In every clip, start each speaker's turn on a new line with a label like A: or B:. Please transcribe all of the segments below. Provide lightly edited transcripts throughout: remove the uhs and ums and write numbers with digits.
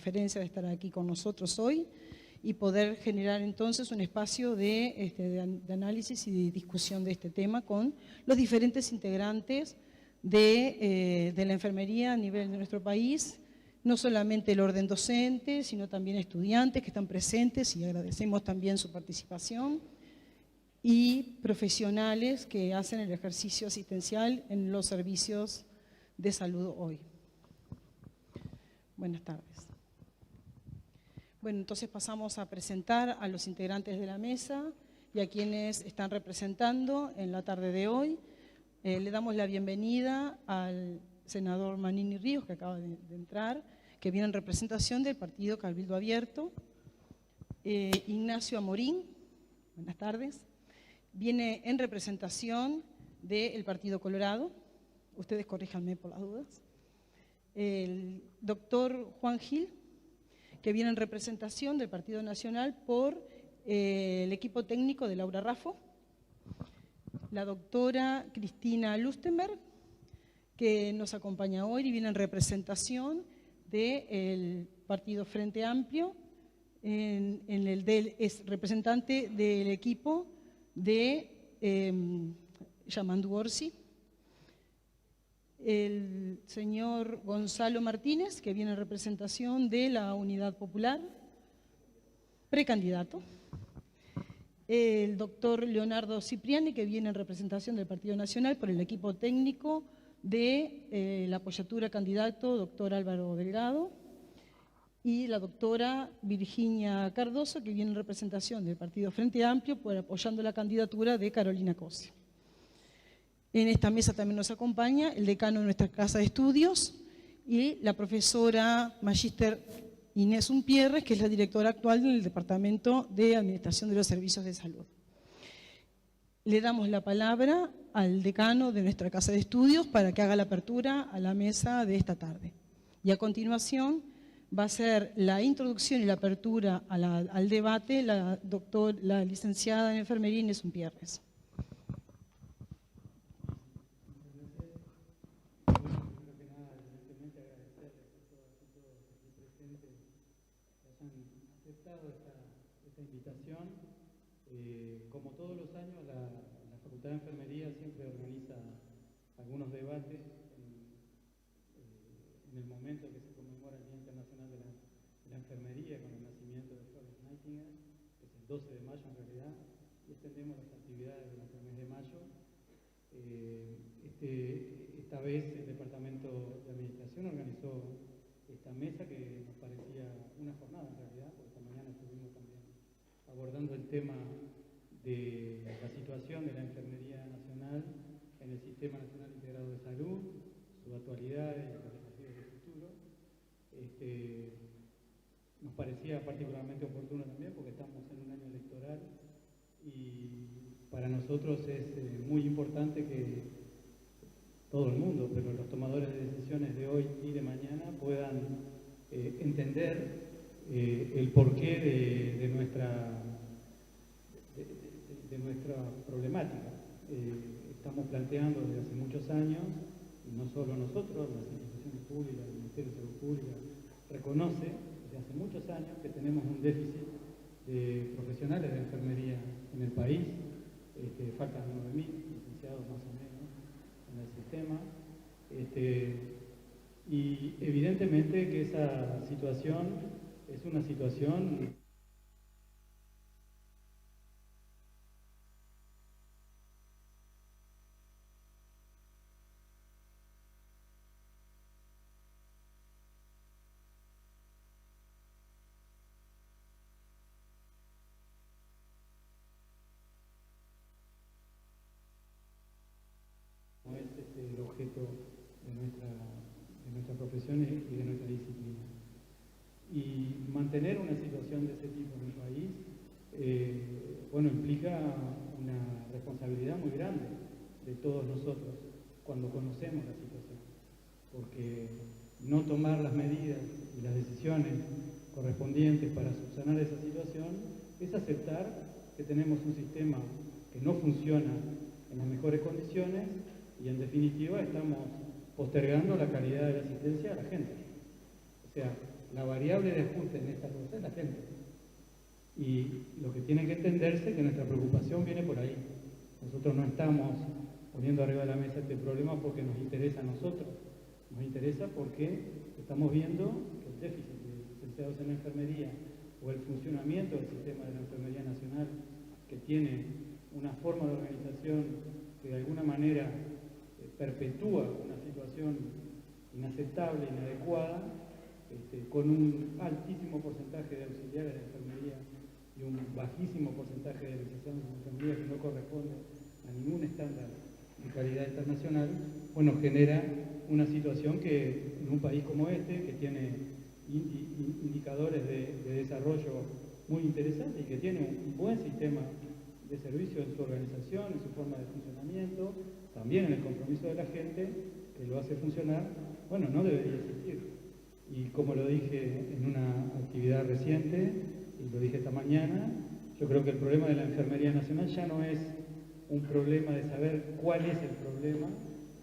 A: deferencia de estar aquí con nosotros hoy y poder generar entonces un espacio de análisis y de discusión de este tema con los diferentes integrantes de la enfermería a nivel de nuestro país, no solamente el orden docente, sino también estudiantes que están presentes y agradecemos también su participación, y profesionales que hacen el ejercicio asistencial en los servicios de salud hoy. Buenas tardes. Bueno, entonces pasamos a presentar a los integrantes de la mesa y a quienes están representando en la tarde de hoy. Le damos la bienvenida al senador Manini Ríos, que acaba de entrar, que viene en representación del Partido Cabildo Abierto. Ignacio Amorín, buenas tardes, viene en representación del Partido Colorado. Ustedes corríjanme por las dudas. El doctor Juan Gil, que viene en representación del Partido Nacional por el equipo técnico de Laura Raffo. La doctora Cristina Lustenberg, que nos acompaña hoy y viene en representación del Partido Frente Amplio, es representante del equipo de Yamandu Orsi. El señor Gonzalo Martínez, que viene en representación de la Unidad Popular, precandidato. El doctor Leonardo Cipriani, que viene en representación del Partido Nacional por el equipo técnico de la apoyatura candidato doctor Álvaro Delgado. Y la doctora Virginia Cardoso, que viene en representación del Partido Frente Amplio, apoyando la candidatura de Carolina Cossi. En esta mesa también nos acompaña el decano de nuestra casa de estudios y la profesora magíster Inés Umpierres, que es la directora actual del Departamento de Administración de los Servicios de Salud. Le damos la palabra al decano de nuestra casa de estudios para que haga la apertura a la mesa de esta tarde. Y a continuación va a ser la introducción y la apertura al debate la licenciada en enfermería Inés Umpierres.
B: Como todos los años, la Facultad de Enfermería siempre organiza algunos debates en el momento que se conmemora el Día Internacional de la Enfermería, con el nacimiento de Florence Nightingale, que es el 12 de mayo en realidad, y extendemos las actividades durante el mes de mayo. Esta vez el Departamento de Administración organizó esta mesa que nos parecía una jornada en realidad, porque esta mañana estuvimos también abordando el tema de la situación de la enfermería nacional en el Sistema Nacional Integrado de Salud, su actualidad y los desafíos del futuro. Nos parecía particularmente oportuno también porque estamos en un año electoral y para nosotros es muy importante que todo el mundo, pero los tomadores de decisiones de hoy y de mañana puedan entender el porqué de nuestra problemática. Estamos planteando desde hace muchos años, y no solo nosotros, las instituciones públicas, el Ministerio de Salud Pública, reconoce desde hace muchos años que tenemos un déficit de profesionales de enfermería en el país. Faltan 9.000 licenciados más o menos en el sistema. Y evidentemente que esa situación es una situación el objeto de nuestra profesión y de nuestra disciplina. Y mantener una situación de ese tipo en el país, implica una responsabilidad muy grande de todos nosotros cuando conocemos la situación, porque no tomar las medidas y las decisiones correspondientes para subsanar esa situación es aceptar que tenemos un sistema que no funciona en las mejores condiciones y en definitiva estamos postergando la calidad de la asistencia a la gente. O sea, la variable de ajuste en esta cosa es la gente. Y lo que tiene que entenderse es que nuestra preocupación viene por ahí. Nosotros no estamos poniendo arriba de la mesa este problema porque nos interesa a nosotros. Nos interesa porque estamos viendo que el déficit de licenciados en enfermería o el funcionamiento del sistema de la enfermería nacional, que tiene una forma de organización que de alguna manera perpetúa una situación inaceptable, inadecuada, con un altísimo porcentaje de auxiliares de enfermería y un bajísimo porcentaje de licenciados en enfermería que no corresponde a ningún estándar de calidad internacional, bueno, genera una situación que en un país como este, que tiene indicadores de desarrollo muy interesantes y que tiene un buen sistema de servicio en su organización, en su forma de funcionamiento, también en el compromiso de la gente, que lo hace funcionar, bueno, no debería existir. Y como lo dije en una actividad reciente, y lo dije esta mañana, yo creo que el problema de la enfermería nacional ya no es un problema de saber cuál es el problema,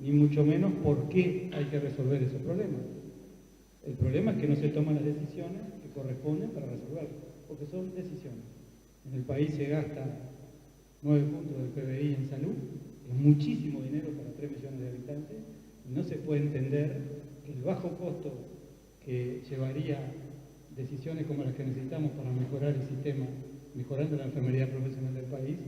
B: ni mucho menos por qué hay que resolver esos problemas. El problema es que no se toman las decisiones que corresponden para resolverlo, porque son decisiones. En el país se gasta 9 puntos del PBI en salud, es muchísimo dinero para 3 millones de habitantes, y no se puede entender que el bajo costo que llevaría decisiones como las que necesitamos para mejorar el sistema, mejorando la enfermería profesional del país,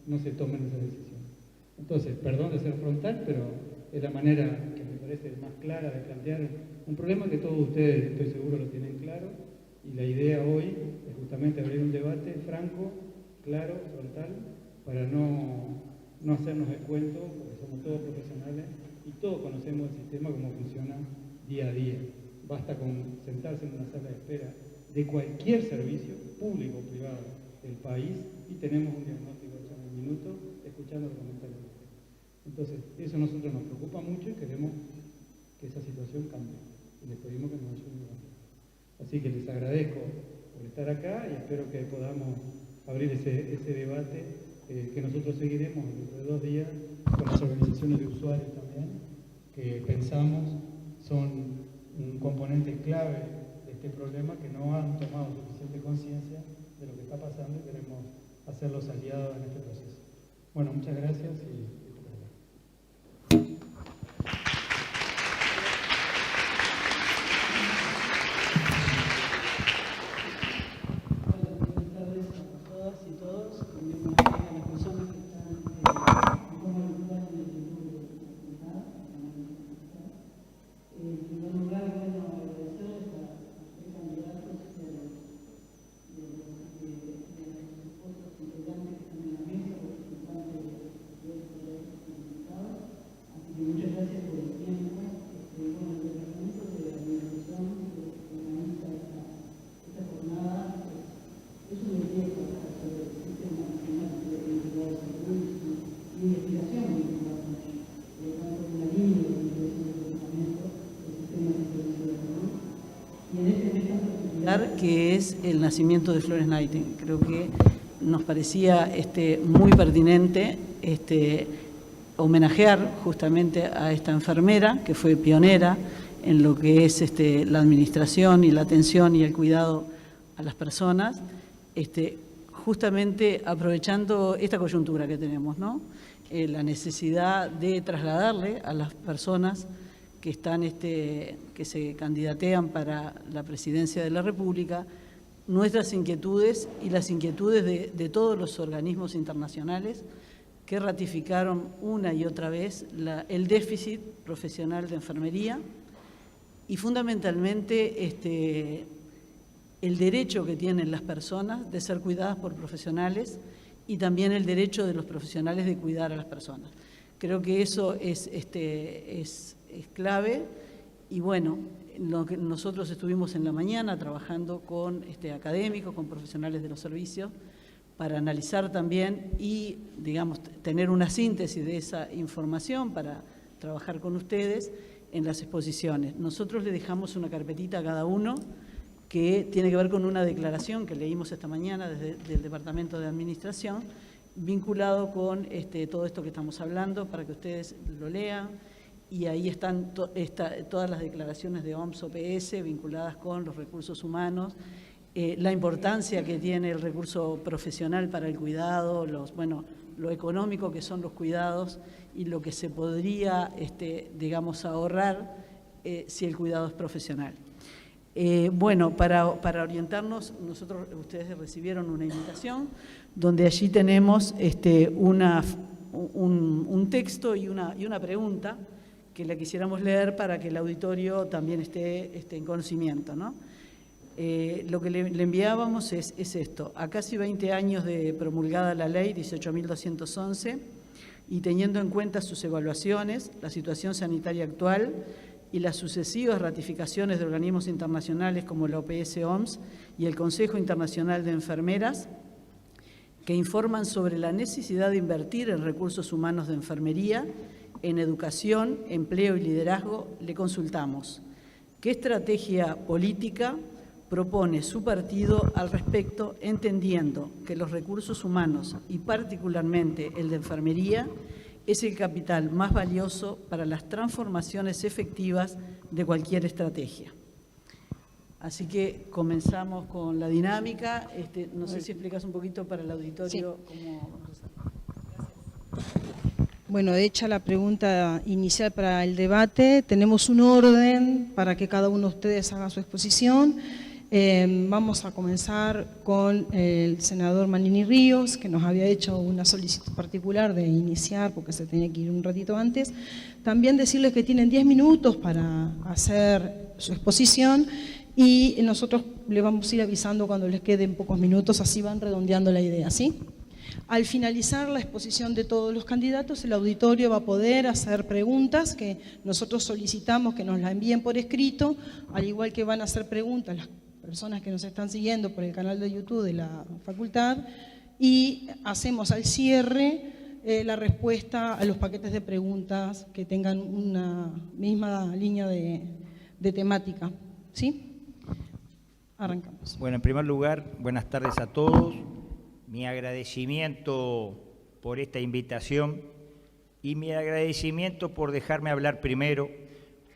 B: no se tomen esas decisiones. Entonces, perdón de ser frontal, pero es la manera que me parece más clara de plantear un problema que todos ustedes, estoy seguro, lo tienen claro, y la idea hoy es justamente abrir un debate franco, claro, frontal, para no hacernos el cuento, porque somos todos profesionales y todos conocemos el sistema, cómo funciona día a día. Basta con sentarse en una sala de espera de cualquier servicio, público o privado, del país, y tenemos un diagnóstico hecho en un minuto, escuchando los comentarios. Entonces, eso a nosotros nos preocupa mucho y queremos que esa situación cambie. Y les pedimos que nos ayuden. Así que les agradezco por estar acá y espero que podamos abrir ese debate que nosotros seguiremos dentro de 2 días con las organizaciones de usuarios también, que pensamos son un componente clave de este problema, que no han tomado suficiente conciencia de lo que está pasando y queremos hacerlos aliados en este proceso. Bueno, muchas gracias y...
C: que es el nacimiento de Florence Nightingale. Creo que nos parecía muy pertinente homenajear justamente a esta enfermera que fue pionera en lo que es la administración y la atención y el cuidado a las personas, justamente aprovechando esta coyuntura que tenemos, ¿no? La necesidad de trasladarle a las personas que están que se candidatean para la presidencia de la República, nuestras inquietudes y las inquietudes de todos los organismos internacionales que ratificaron una y otra vez el déficit profesional de enfermería y fundamentalmente el derecho que tienen las personas de ser cuidadas por profesionales y también el derecho de los profesionales de cuidar a las personas. Creo que eso es clave y bueno, nosotros estuvimos en la mañana trabajando con académicos, con profesionales de los servicios para analizar también y, digamos, tener una síntesis de esa información para trabajar con ustedes en las exposiciones. Nosotros le dejamos una carpetita a cada uno que tiene que ver con una declaración que leímos esta mañana desde el Departamento de Administración, vinculado con todo esto que estamos hablando, para que ustedes lo lean y ahí están todas las declaraciones de OMS-OPS vinculadas con los recursos humanos, la importancia que tiene el recurso profesional para el cuidado, lo económico que son los cuidados y lo que se podría, digamos, ahorrar si el cuidado es profesional. Para orientarnos, ustedes recibieron una invitación donde allí tenemos un texto y una pregunta que la quisiéramos leer para que el auditorio también esté en conocimiento, ¿no? Lo que le enviábamos es esto: a casi 20 años de promulgada la ley 18.211 y teniendo en cuenta sus evaluaciones, la situación sanitaria actual y las sucesivas ratificaciones de organismos internacionales como la OPS-OMS y el Consejo Internacional de Enfermeras, que informan sobre la necesidad de invertir en recursos humanos de enfermería, en educación, empleo y liderazgo, le consultamos: ¿qué estrategia política propone su partido al respecto, entendiendo que los recursos humanos, y particularmente el de enfermería, es el capital más valioso para las transformaciones efectivas de cualquier estrategia? Así que comenzamos con la dinámica. No sé si explicas un poquito para el auditorio cómo...
A: Bueno, hecha la pregunta inicial para el debate, tenemos un orden para que cada uno de ustedes haga su exposición. Vamos a comenzar con el senador Manini Ríos, que nos había hecho una solicitud particular de iniciar porque se tenía que ir un ratito antes. También decirles que tienen 10 minutos para hacer su exposición y nosotros les vamos a ir avisando cuando les queden pocos minutos, así van redondeando la idea, ¿sí? Al finalizar la exposición de todos los candidatos, el auditorio va a poder hacer preguntas que nosotros solicitamos que nos la envíen por escrito, al igual que van a hacer preguntas las personas que nos están siguiendo por el canal de YouTube de la facultad, y hacemos al cierre la respuesta a los paquetes de preguntas que tengan una misma línea de temática, ¿sí? Arrancamos.
D: Bueno, en primer lugar, buenas tardes a todos. Mi agradecimiento por esta invitación y mi agradecimiento por dejarme hablar primero,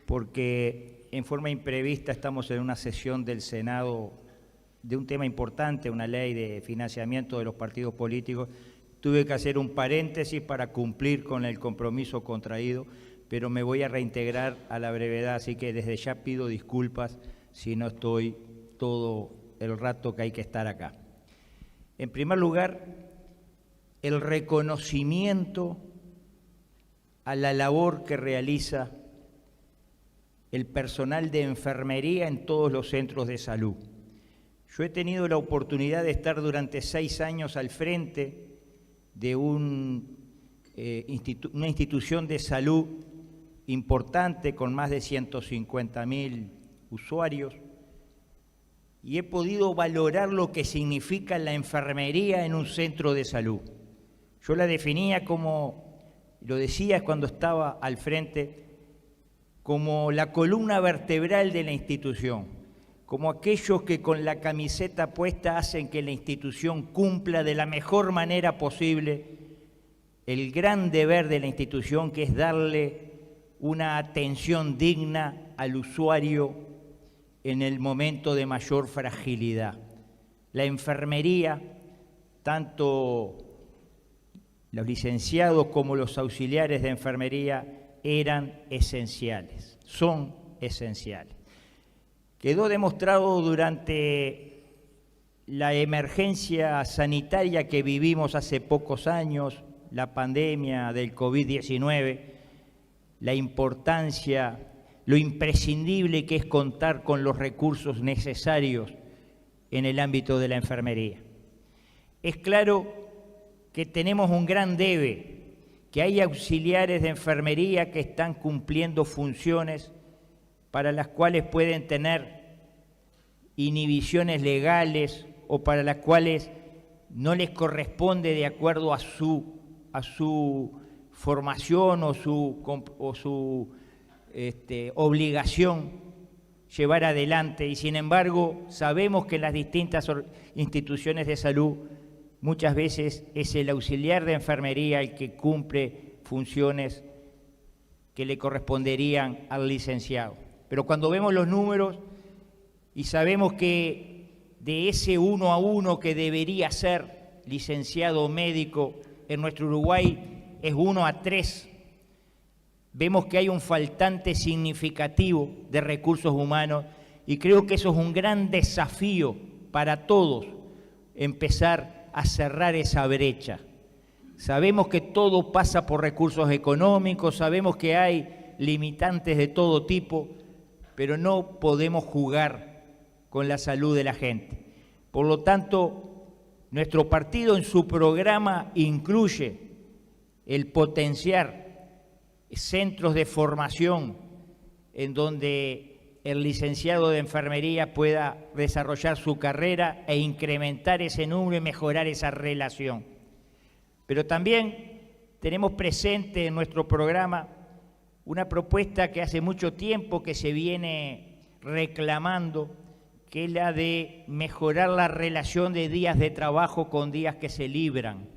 D: porque en forma imprevista estamos en una sesión del Senado de un tema importante, una ley de financiamiento de los partidos políticos. Tuve que hacer un paréntesis para cumplir con el compromiso contraído, pero me voy a reintegrar a la brevedad, así que desde ya pido disculpas si no estoy todo el rato que hay que estar acá. En primer lugar, el reconocimiento a la labor que realiza el personal de enfermería en todos los centros de salud. Yo he tenido la oportunidad de estar durante 6 años al frente de una institución de salud importante con más de 150.000 usuarios, y he podido valorar lo que significa la enfermería en un centro de salud. Yo la definía como, lo decía cuando estaba al frente, como la columna vertebral de la institución, como aquellos que con la camiseta puesta hacen que la institución cumpla de la mejor manera posible el gran deber de la institución, que es darle una atención digna al usuario en el momento de mayor fragilidad. La enfermería, tanto los licenciados como los auxiliares de enfermería, eran esenciales, son esenciales. Quedó demostrado durante la emergencia sanitaria que vivimos hace pocos años, la pandemia del COVID-19, la importancia, lo imprescindible que es contar con los recursos necesarios en el ámbito de la enfermería. Es claro que tenemos un gran debe, que hay auxiliares de enfermería que están cumpliendo funciones para las cuales pueden tener inhibiciones legales o para las cuales no les corresponde, de acuerdo a su formación o su obligación, llevar adelante. Y sin embargo, sabemos que en las distintas instituciones de salud muchas veces es el auxiliar de enfermería el que cumple funciones que le corresponderían al licenciado. Pero cuando vemos los números y sabemos que de ese 1 a 1 que debería ser licenciado médico en nuestro Uruguay es 1 a 3, vemos que hay un faltante significativo de recursos humanos y creo que eso es un gran desafío para todos, empezar a cerrar esa brecha. Sabemos que todo pasa por recursos económicos, sabemos que hay limitantes de todo tipo, pero no podemos jugar con la salud de la gente. Por lo tanto, nuestro partido en su programa incluye el potenciar centros de formación en donde el licenciado de enfermería pueda desarrollar su carrera e incrementar ese número y mejorar esa relación. Pero también tenemos presente en nuestro programa una propuesta que hace mucho tiempo que se viene reclamando, que es la de mejorar la relación de días de trabajo con días que se libran.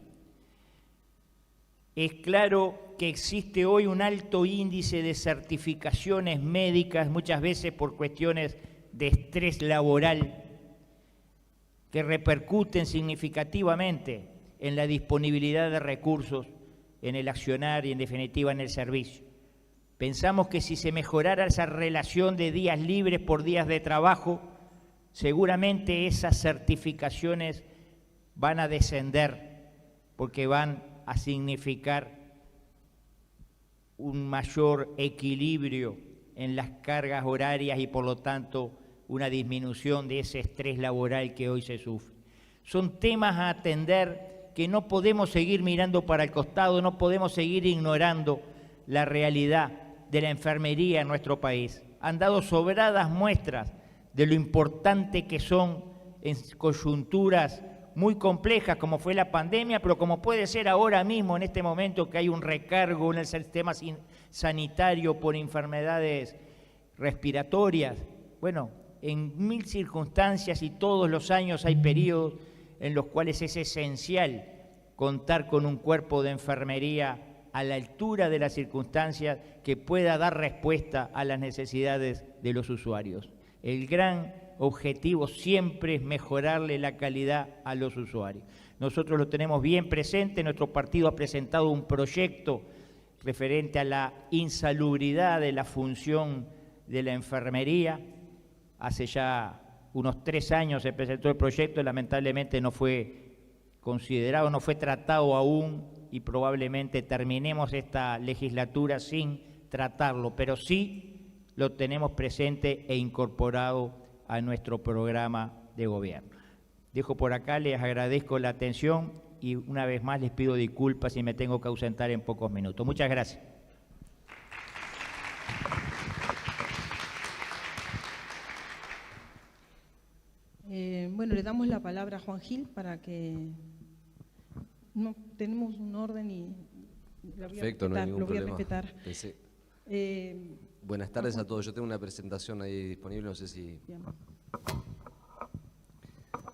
D: Es claro que existe hoy un alto índice de certificaciones médicas, muchas veces por cuestiones de estrés laboral, que repercuten significativamente en la disponibilidad de recursos, en el accionar y en definitiva en el servicio. Pensamos que si se mejorara esa relación de días libres por días de trabajo, seguramente esas certificaciones van a descender porque van a significar un mayor equilibrio en las cargas horarias y por lo tanto una disminución de ese estrés laboral que hoy se sufre. Son temas a atender que no podemos seguir mirando para el costado, no podemos seguir ignorando la realidad de la enfermería en nuestro país. Han dado sobradas muestras de lo importante que son en coyunturas muy complejas como fue la pandemia, pero como puede ser ahora mismo, en este momento que hay un recargo en el sistema sanitario por enfermedades respiratorias. Bueno, en mil circunstancias y todos los años hay periodos en los cuales es esencial contar con un cuerpo de enfermería a la altura de las circunstancias que pueda dar respuesta a las necesidades de los usuarios. El gran objetivo siempre es mejorarle la calidad a los usuarios. Nosotros lo tenemos bien presente, nuestro partido ha presentado un proyecto referente a la insalubridad de la función de la enfermería. Hace ya unos 3 años se presentó el proyecto y lamentablemente no fue considerado, no fue tratado aún y probablemente terminemos esta legislatura sin tratarlo, pero sí lo tenemos presente e incorporado a nuestro programa de gobierno. Dejo por acá, les agradezco la atención y una vez más les pido disculpas si me tengo que ausentar en pocos minutos. Muchas gracias.
A: Bueno, le damos la palabra a Juan Gil para que no tenemos un orden y lo voy
E: Perfecto,
A: a respetar,
E: no hay ningún
A: lo voy a
E: problema.
A: respetar.
E: Buenas tardes a todos. Yo tengo una presentación ahí disponible, no sé si...
A: Bien.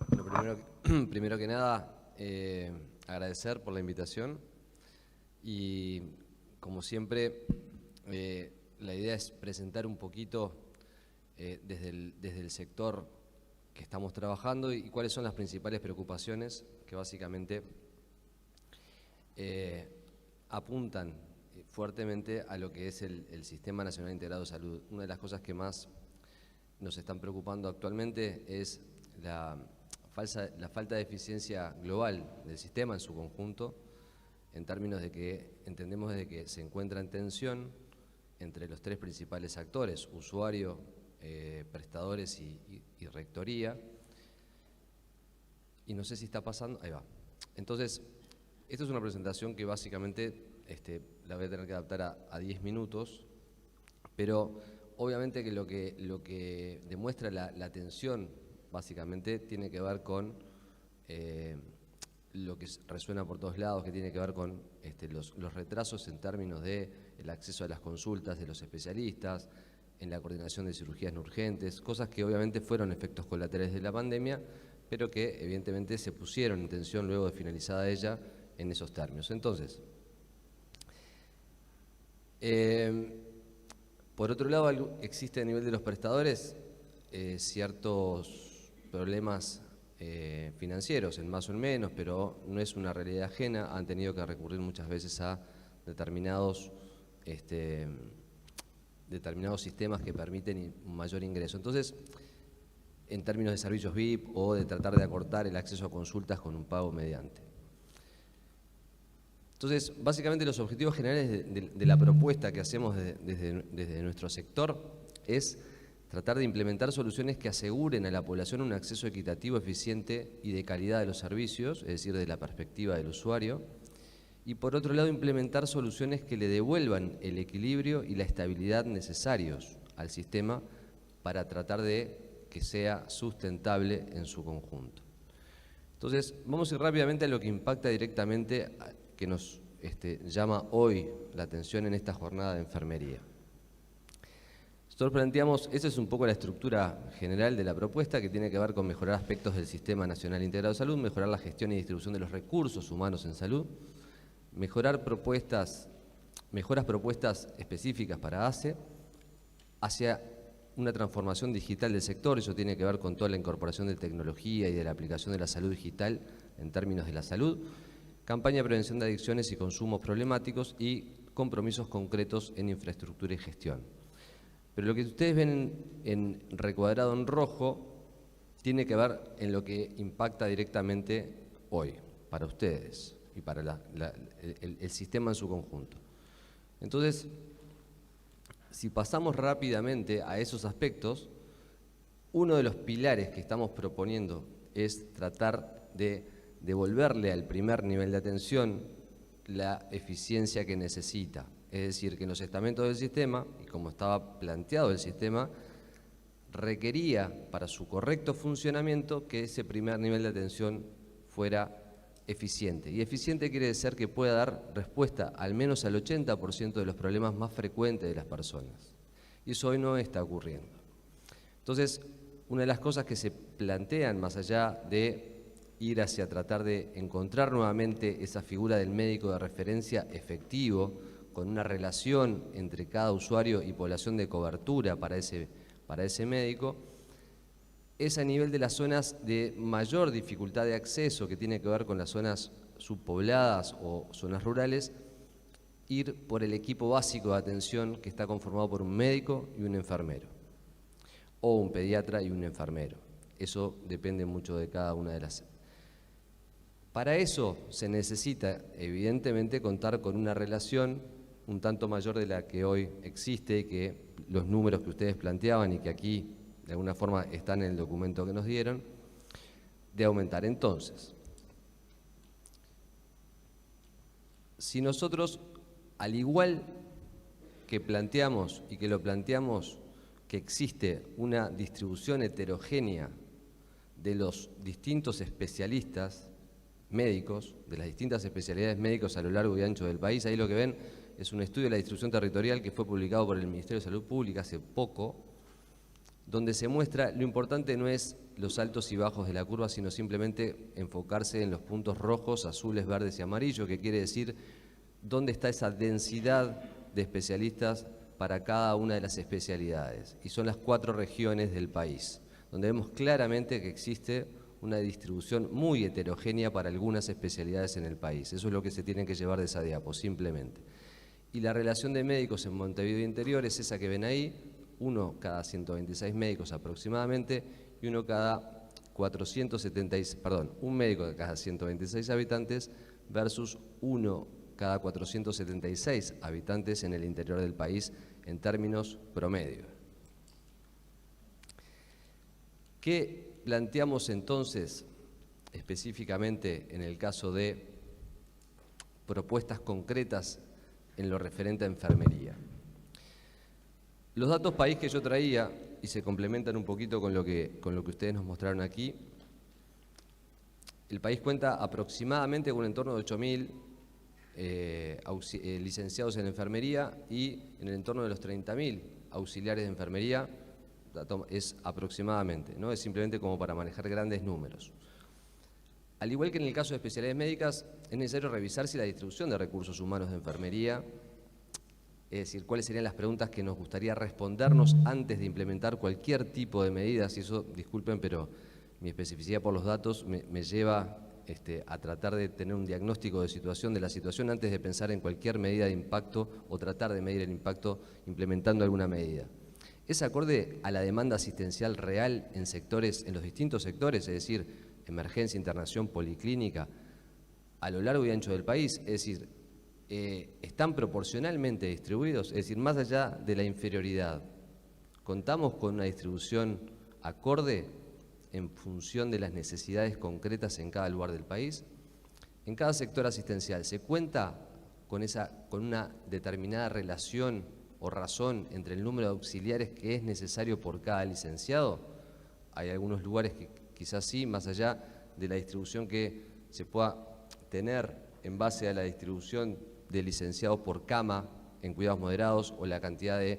E: Bueno, primero que nada, agradecer por la invitación y, como siempre, la idea es presentar un poquito desde el sector que estamos trabajando y cuáles son las principales preocupaciones que básicamente apuntan fuertemente a lo que es el Sistema Nacional Integrado de Salud. Una de las cosas que más nos están preocupando actualmente es la falta de eficiencia global del sistema en su conjunto, en términos de que entendemos de que se encuentra en tensión entre los 3 principales actores, usuario, prestadores y rectoría. Y no sé si está pasando, ahí va. Entonces, esta es una presentación que básicamente la voy a tener que adaptar a 10 minutos, pero obviamente que lo que demuestra la tensión básicamente tiene que ver con lo que resuena por todos lados, que tiene que ver con los retrasos en términos del acceso a las consultas de los especialistas, en la coordinación de cirugías no urgentes, cosas que obviamente fueron efectos colaterales de la pandemia, pero que evidentemente se pusieron en tensión luego de finalizada ella en esos términos. Entonces, Por otro lado, existe a nivel de los prestadores ciertos problemas financieros, en más o en menos, pero no es una realidad ajena. Han tenido que recurrir muchas veces a determinados sistemas que permiten un mayor ingreso. Entonces, en términos de servicios VIP o de tratar de acortar el acceso a consultas con un pago mediante. Entonces, básicamente los objetivos generales de la propuesta que hacemos desde nuestro sector es tratar de implementar soluciones que aseguren a la población un acceso equitativo, eficiente y de calidad de los servicios, es decir, de la perspectiva del usuario, y por otro lado implementar soluciones que le devuelvan el equilibrio y la estabilidad necesarios al sistema para tratar de que sea sustentable en su conjunto. Entonces, vamos a ir rápidamente a lo que impacta directamente, que nos llama hoy la atención en esta jornada de enfermería. Nosotros planteamos, esa es un poco la estructura general de la propuesta, que tiene que ver con mejorar aspectos del Sistema Nacional Integrado de Salud, mejorar la gestión y distribución de los recursos humanos en salud, mejoras propuestas específicas para ACE, hacia una transformación digital del sector. Eso tiene que ver con toda la incorporación de tecnología y de la aplicación de la salud digital en términos de la salud, campaña de prevención de adicciones y consumos problemáticos y compromisos concretos en infraestructura y gestión. Pero lo que ustedes ven en recuadrado en rojo tiene que ver en lo que impacta directamente hoy, para ustedes y para el sistema en su conjunto. Entonces, si pasamos rápidamente a esos aspectos, uno de los pilares que estamos proponiendo es tratar de devolverle al primer nivel de atención la eficiencia que necesita. Es decir, que en los estamentos del sistema, y como estaba planteado el sistema, requería para su correcto funcionamiento que ese primer nivel de atención fuera eficiente. Y eficiente quiere decir que pueda dar respuesta al menos al 80% de los problemas más frecuentes de las personas. Y eso hoy no está ocurriendo. Entonces, una de las cosas que se plantean, más allá de ir hacia tratar de encontrar nuevamente esa figura del médico de referencia efectivo, con una relación entre cada usuario y población de cobertura para ese médico, es a nivel de las zonas de mayor dificultad de acceso, que tiene que ver con las zonas subpobladas o zonas rurales, ir por el equipo básico de atención que está conformado por un médico y un enfermero, o un pediatra y un enfermero. Eso depende mucho de cada una de las. Para eso se necesita, evidentemente, contar con una relación un tanto mayor de la que hoy existe, y que los números que ustedes planteaban y que aquí de alguna forma están en el documento que nos dieron, de aumentar. Entonces, si nosotros, al igual que planteamos y que lo planteamos, que existe una distribución heterogénea de los distintos especialistas médicos, de las distintas especialidades médicas a lo largo y ancho del país, ahí lo que ven es un estudio de la distribución territorial que fue publicado por el Ministerio de Salud Pública hace poco, donde se muestra lo importante no es los altos y bajos de la curva, sino simplemente enfocarse en los puntos rojos, azules, verdes y amarillos, que quiere decir dónde está esa densidad de especialistas para cada una de las especialidades. Y son las 4 regiones del país, donde vemos claramente que existe una distribución muy heterogénea para algunas especialidades en el país. Eso es lo que se tiene que llevar de esa diapo, simplemente. Y la relación de médicos en Montevideo Interior es esa que ven ahí, 1 cada 126 médicos aproximadamente, y un médico cada 126 habitantes versus 1 cada 476 habitantes en el interior del país en términos promedio. ¿Qué planteamos entonces específicamente en el caso de propuestas concretas en lo referente a enfermería? Los datos país que yo traía, y se complementan un poquito con lo que ustedes nos mostraron aquí, el país cuenta aproximadamente con un entorno de 8.000 licenciados en enfermería y en el entorno de los 30.000 auxiliares de enfermería, es aproximadamente, ¿no? Es simplemente como para manejar grandes números. Al igual que en el caso de especialidades médicas, es necesario revisar si la distribución de recursos humanos de enfermería Es decir, cuáles serían las preguntas que nos gustaría respondernos antes de implementar cualquier tipo de medidas, y eso, disculpen, pero mi especificidad por los datos me lleva a tratar de tener un diagnóstico de la situación antes de pensar en cualquier medida de impacto o tratar de medir el impacto implementando alguna medida. Es acorde a la demanda asistencial real en los distintos sectores, es decir, emergencia, internación, policlínica, a lo largo y ancho del país, es decir, están proporcionalmente distribuidos, es decir, más allá de la inferioridad, contamos con una distribución acorde en función de las necesidades concretas en cada lugar del país. En cada sector asistencial se cuenta con una determinada relación o razón entre el número de auxiliares que es necesario por cada licenciado. Hay algunos lugares que quizás sí, más allá de la distribución que se pueda tener en base a la distribución de licenciados por cama en cuidados moderados o la cantidad de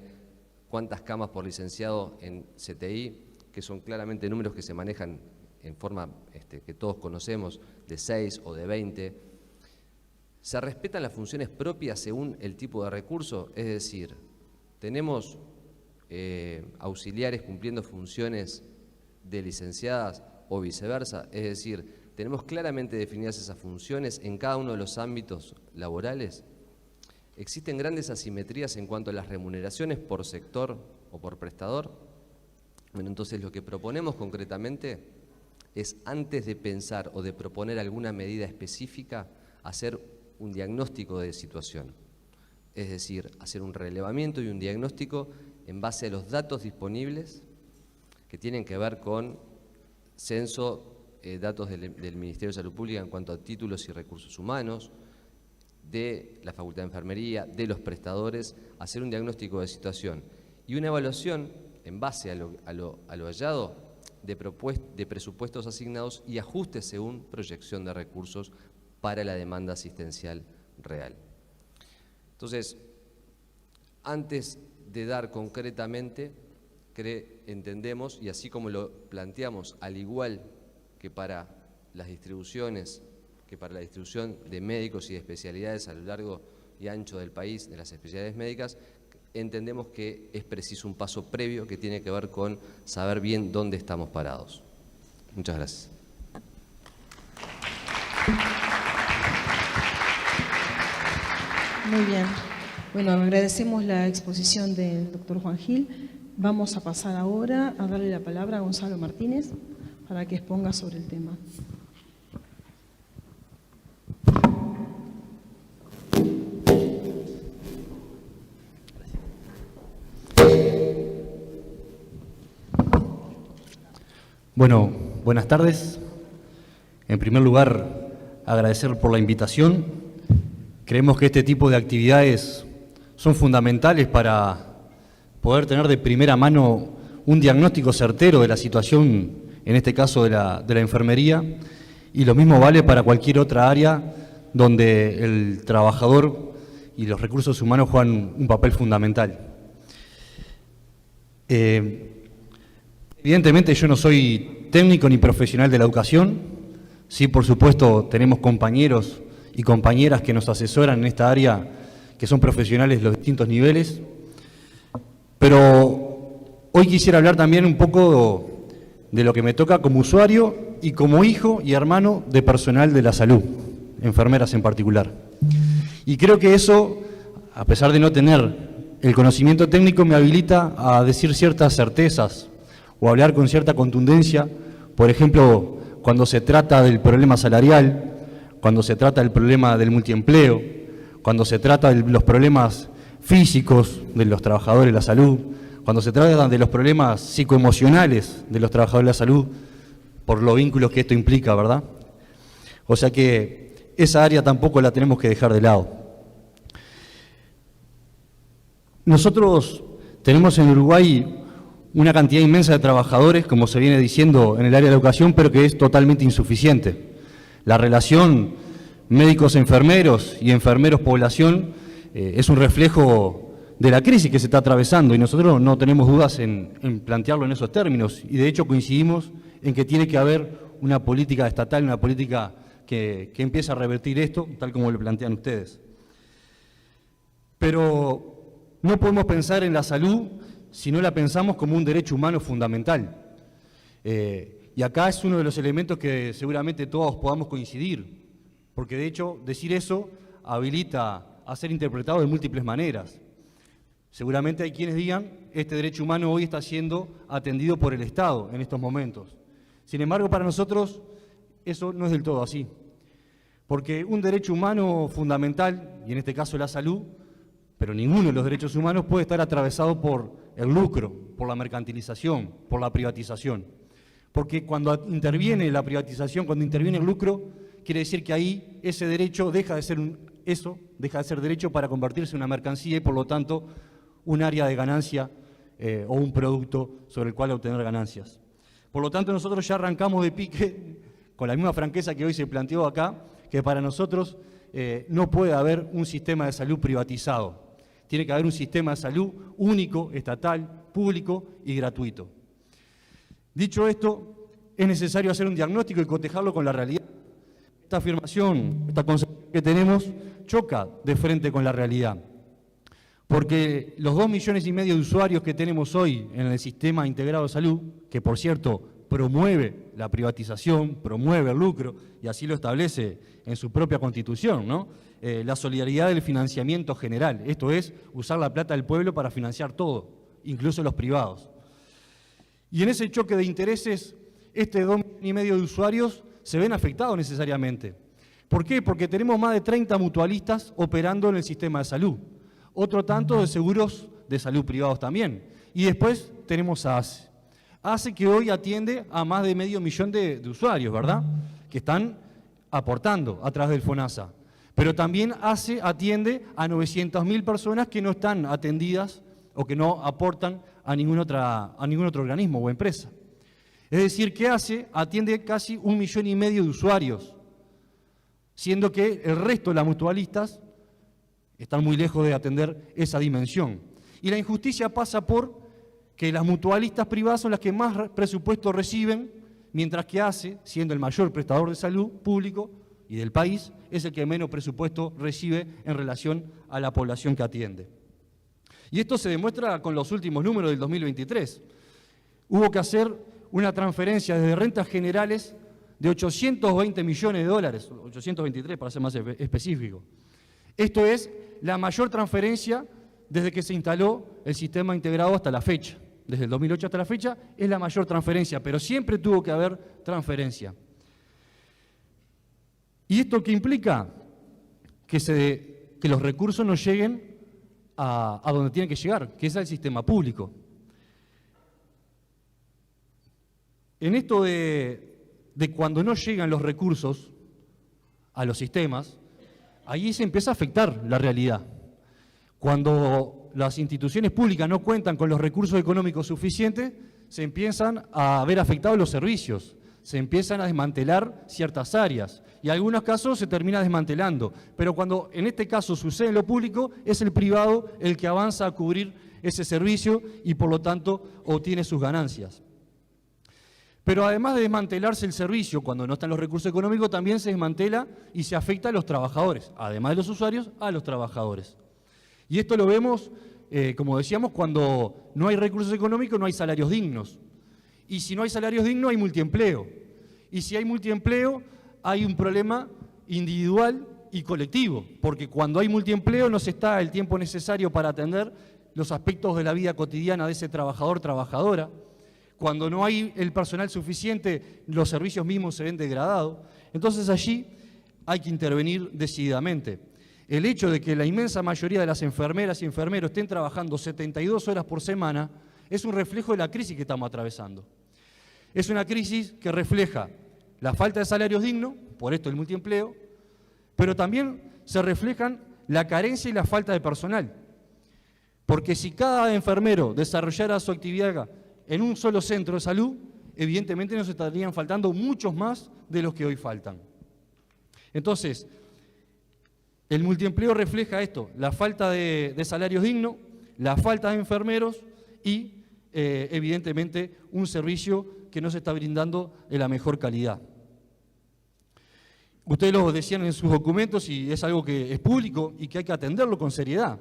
E: cuántas camas por licenciado en CTI, que son claramente números que se manejan en forma que todos conocemos, de 6 o de 20. Se respetan las funciones propias según el tipo de recurso, es decir, tenemos auxiliares cumpliendo funciones de licenciadas o viceversa, es decir, tenemos claramente definidas esas funciones en cada uno de los ámbitos laborales. Existen grandes asimetrías en cuanto a las remuneraciones por sector o por prestador. Bueno, entonces lo que proponemos concretamente es, antes de pensar o de proponer alguna medida específica, hacer un diagnóstico de situación. Es decir, hacer un relevamiento y un diagnóstico en base a los datos disponibles que tienen que ver con censo, datos del Ministerio de Salud Pública en cuanto a títulos y recursos humanos, de la Facultad de Enfermería, de los prestadores, hacer un diagnóstico de situación y una evaluación en base a lo hallado de presupuestos asignados y ajustes según proyección de recursos para la demanda asistencial real. Entonces, antes de dar concretamente, entendemos, y así como lo planteamos, al igual que para las distribuciones, que para la distribución de médicos y de especialidades a lo largo y ancho del país, de las especialidades médicas, entendemos que es preciso un paso previo que tiene que ver con saber bien dónde estamos parados. Muchas gracias.
A: Muy bien. Bueno, agradecemos la exposición del doctor Juan Gil. Vamos a pasar ahora a darle la palabra a Gonzalo Martínez para que exponga sobre el tema.
F: Bueno, buenas tardes. En primer lugar, agradecer por la invitación. Creemos que este tipo de actividades son fundamentales para poder tener de primera mano un diagnóstico certero de la situación, en este caso de la enfermería, y lo mismo vale para cualquier otra área donde el trabajador y los recursos humanos juegan un papel fundamental. Evidentemente yo no soy técnico ni profesional de la educación, sí, por supuesto tenemos compañeros y compañeras que nos asesoran en esta área, que son profesionales de los distintos niveles, pero hoy quisiera hablar también un poco de lo que me toca como usuario y como hijo y hermano de personal de la salud, enfermeras en particular. Y creo que eso, a pesar de no tener el conocimiento técnico, me habilita a decir ciertas certezas o hablar con cierta contundencia, por ejemplo, cuando se trata del problema salarial, cuando se trata del problema del multiempleo, cuando se trata de los problemas físicos de los trabajadores de la salud, cuando se trata de los problemas psicoemocionales de los trabajadores de la salud, por los vínculos que esto implica, ¿verdad? O sea que esa área tampoco la tenemos que dejar de lado. Nosotros tenemos en Uruguay una cantidad inmensa de trabajadores, como se viene diciendo en el área de la educación, pero que es totalmente insuficiente. La relación médicos-enfermeros y enfermeros-población es un reflejo de la crisis que se está atravesando y nosotros no tenemos dudas en plantearlo en esos términos y de hecho coincidimos en que tiene que haber una política estatal, una política que empiece a revertir esto, tal como lo plantean ustedes. Pero no podemos pensar en la salud si no la pensamos como un derecho humano fundamental. Y acá es uno de los elementos que seguramente todos podamos coincidir, porque de hecho decir eso habilita a ser interpretado de múltiples maneras. Seguramente hay quienes digan, este derecho humano hoy está siendo atendido por el Estado en estos momentos. Sin embargo, para nosotros eso no es del todo así, porque un derecho humano fundamental, y en este caso la salud, pero ninguno de los derechos humanos puede estar atravesado por el lucro, por la mercantilización, por la privatización. Porque cuando interviene la privatización, cuando interviene el lucro, quiere decir que ahí ese derecho deja de ser derecho para convertirse en una mercancía y por lo tanto un área de ganancia o un producto sobre el cual obtener ganancias. Por lo tanto, nosotros ya arrancamos de pique, con la misma franqueza que hoy se planteó acá, que para nosotros no puede haber un sistema de salud privatizado. Tiene que haber un sistema de salud único, estatal, público y gratuito. Dicho esto, es necesario hacer un diagnóstico y cotejarlo con la realidad. Esta afirmación, esta concepción que tenemos, choca de frente con la realidad. Porque los 2,5 millones de usuarios que tenemos hoy en el sistema integrado de salud, que por cierto promueve la privatización, promueve el lucro, y así lo establece en su propia Constitución, ¿no? La solidaridad del financiamiento general, esto es, usar la plata del pueblo para financiar todo, incluso los privados. Y en ese choque de intereses, este 2,5 millones de usuarios se ven afectados necesariamente. ¿Por qué? Porque tenemos más de 30 mutualistas operando en el sistema de salud, otro tanto de seguros de salud privados también. Y después tenemos a ACE. ACE que hoy atiende a más de 500 000 de usuarios, ¿verdad? Que están aportando a través del FONASA. Pero también ACE atiende a 900.000 personas que no están atendidas o que no aportan a ningún otro organismo o empresa. Es decir, que ACE atiende casi 1,5 millones de usuarios, siendo que el resto de las mutualistas están muy lejos de atender esa dimensión. Y la injusticia pasa por que las mutualistas privadas son las que más presupuesto reciben, mientras que ACE, siendo el mayor prestador de salud público y del país, es el que menos presupuesto recibe en relación a la población que atiende. Y esto se demuestra con los últimos números del 2023. Hubo que hacer una transferencia desde rentas generales de 820 millones de dólares, 823 para ser más específico. Esto es la mayor transferencia desde que se instaló el sistema integrado hasta la fecha. Desde el 2008 hasta la fecha es la mayor transferencia, pero siempre tuvo que haber transferencia. ¿Y esto qué implica? Que los recursos no lleguen a donde tienen que llegar, que es al sistema público. En esto de cuando no llegan los recursos a los sistemas, ahí se empieza a afectar la realidad. Cuando las instituciones públicas no cuentan con los recursos económicos suficientes, se empiezan a ver afectados los servicios, se empiezan a desmantelar ciertas áreas y en algunos casos se termina desmantelando. Pero cuando en este caso sucede en lo público, es el privado el que avanza a cubrir ese servicio y por lo tanto obtiene sus ganancias. Pero además de desmantelarse el servicio cuando no están los recursos económicos, también se desmantela y se afecta a los trabajadores, además de los usuarios, a los trabajadores. Y esto lo vemos, como decíamos, cuando no hay recursos económicos, no hay salarios dignos. Y si no hay salarios dignos, hay multiempleo. Y si hay multiempleo, hay un problema individual y colectivo, porque cuando hay multiempleo no se está el tiempo necesario para atender los aspectos de la vida cotidiana de ese trabajador, trabajadora. Cuando no hay el personal suficiente, los servicios mismos se ven degradados. Entonces allí hay que intervenir decididamente. El hecho de que la inmensa mayoría de las enfermeras y enfermeros estén trabajando 72 horas por semana es un reflejo de la crisis que estamos atravesando. Es una crisis que refleja la falta de salarios dignos, por esto el multiempleo, pero también se reflejan la carencia y la falta de personal. Porque si cada enfermero desarrollara su actividad en un solo centro de salud, evidentemente nos estarían faltando muchos más de los que hoy faltan. Entonces, el multiempleo refleja esto, la falta de salarios dignos, la falta de enfermeros y, evidentemente, un servicio que no se está brindando de la mejor calidad. Ustedes lo decían en sus documentos y es algo que es público y que hay que atenderlo con seriedad.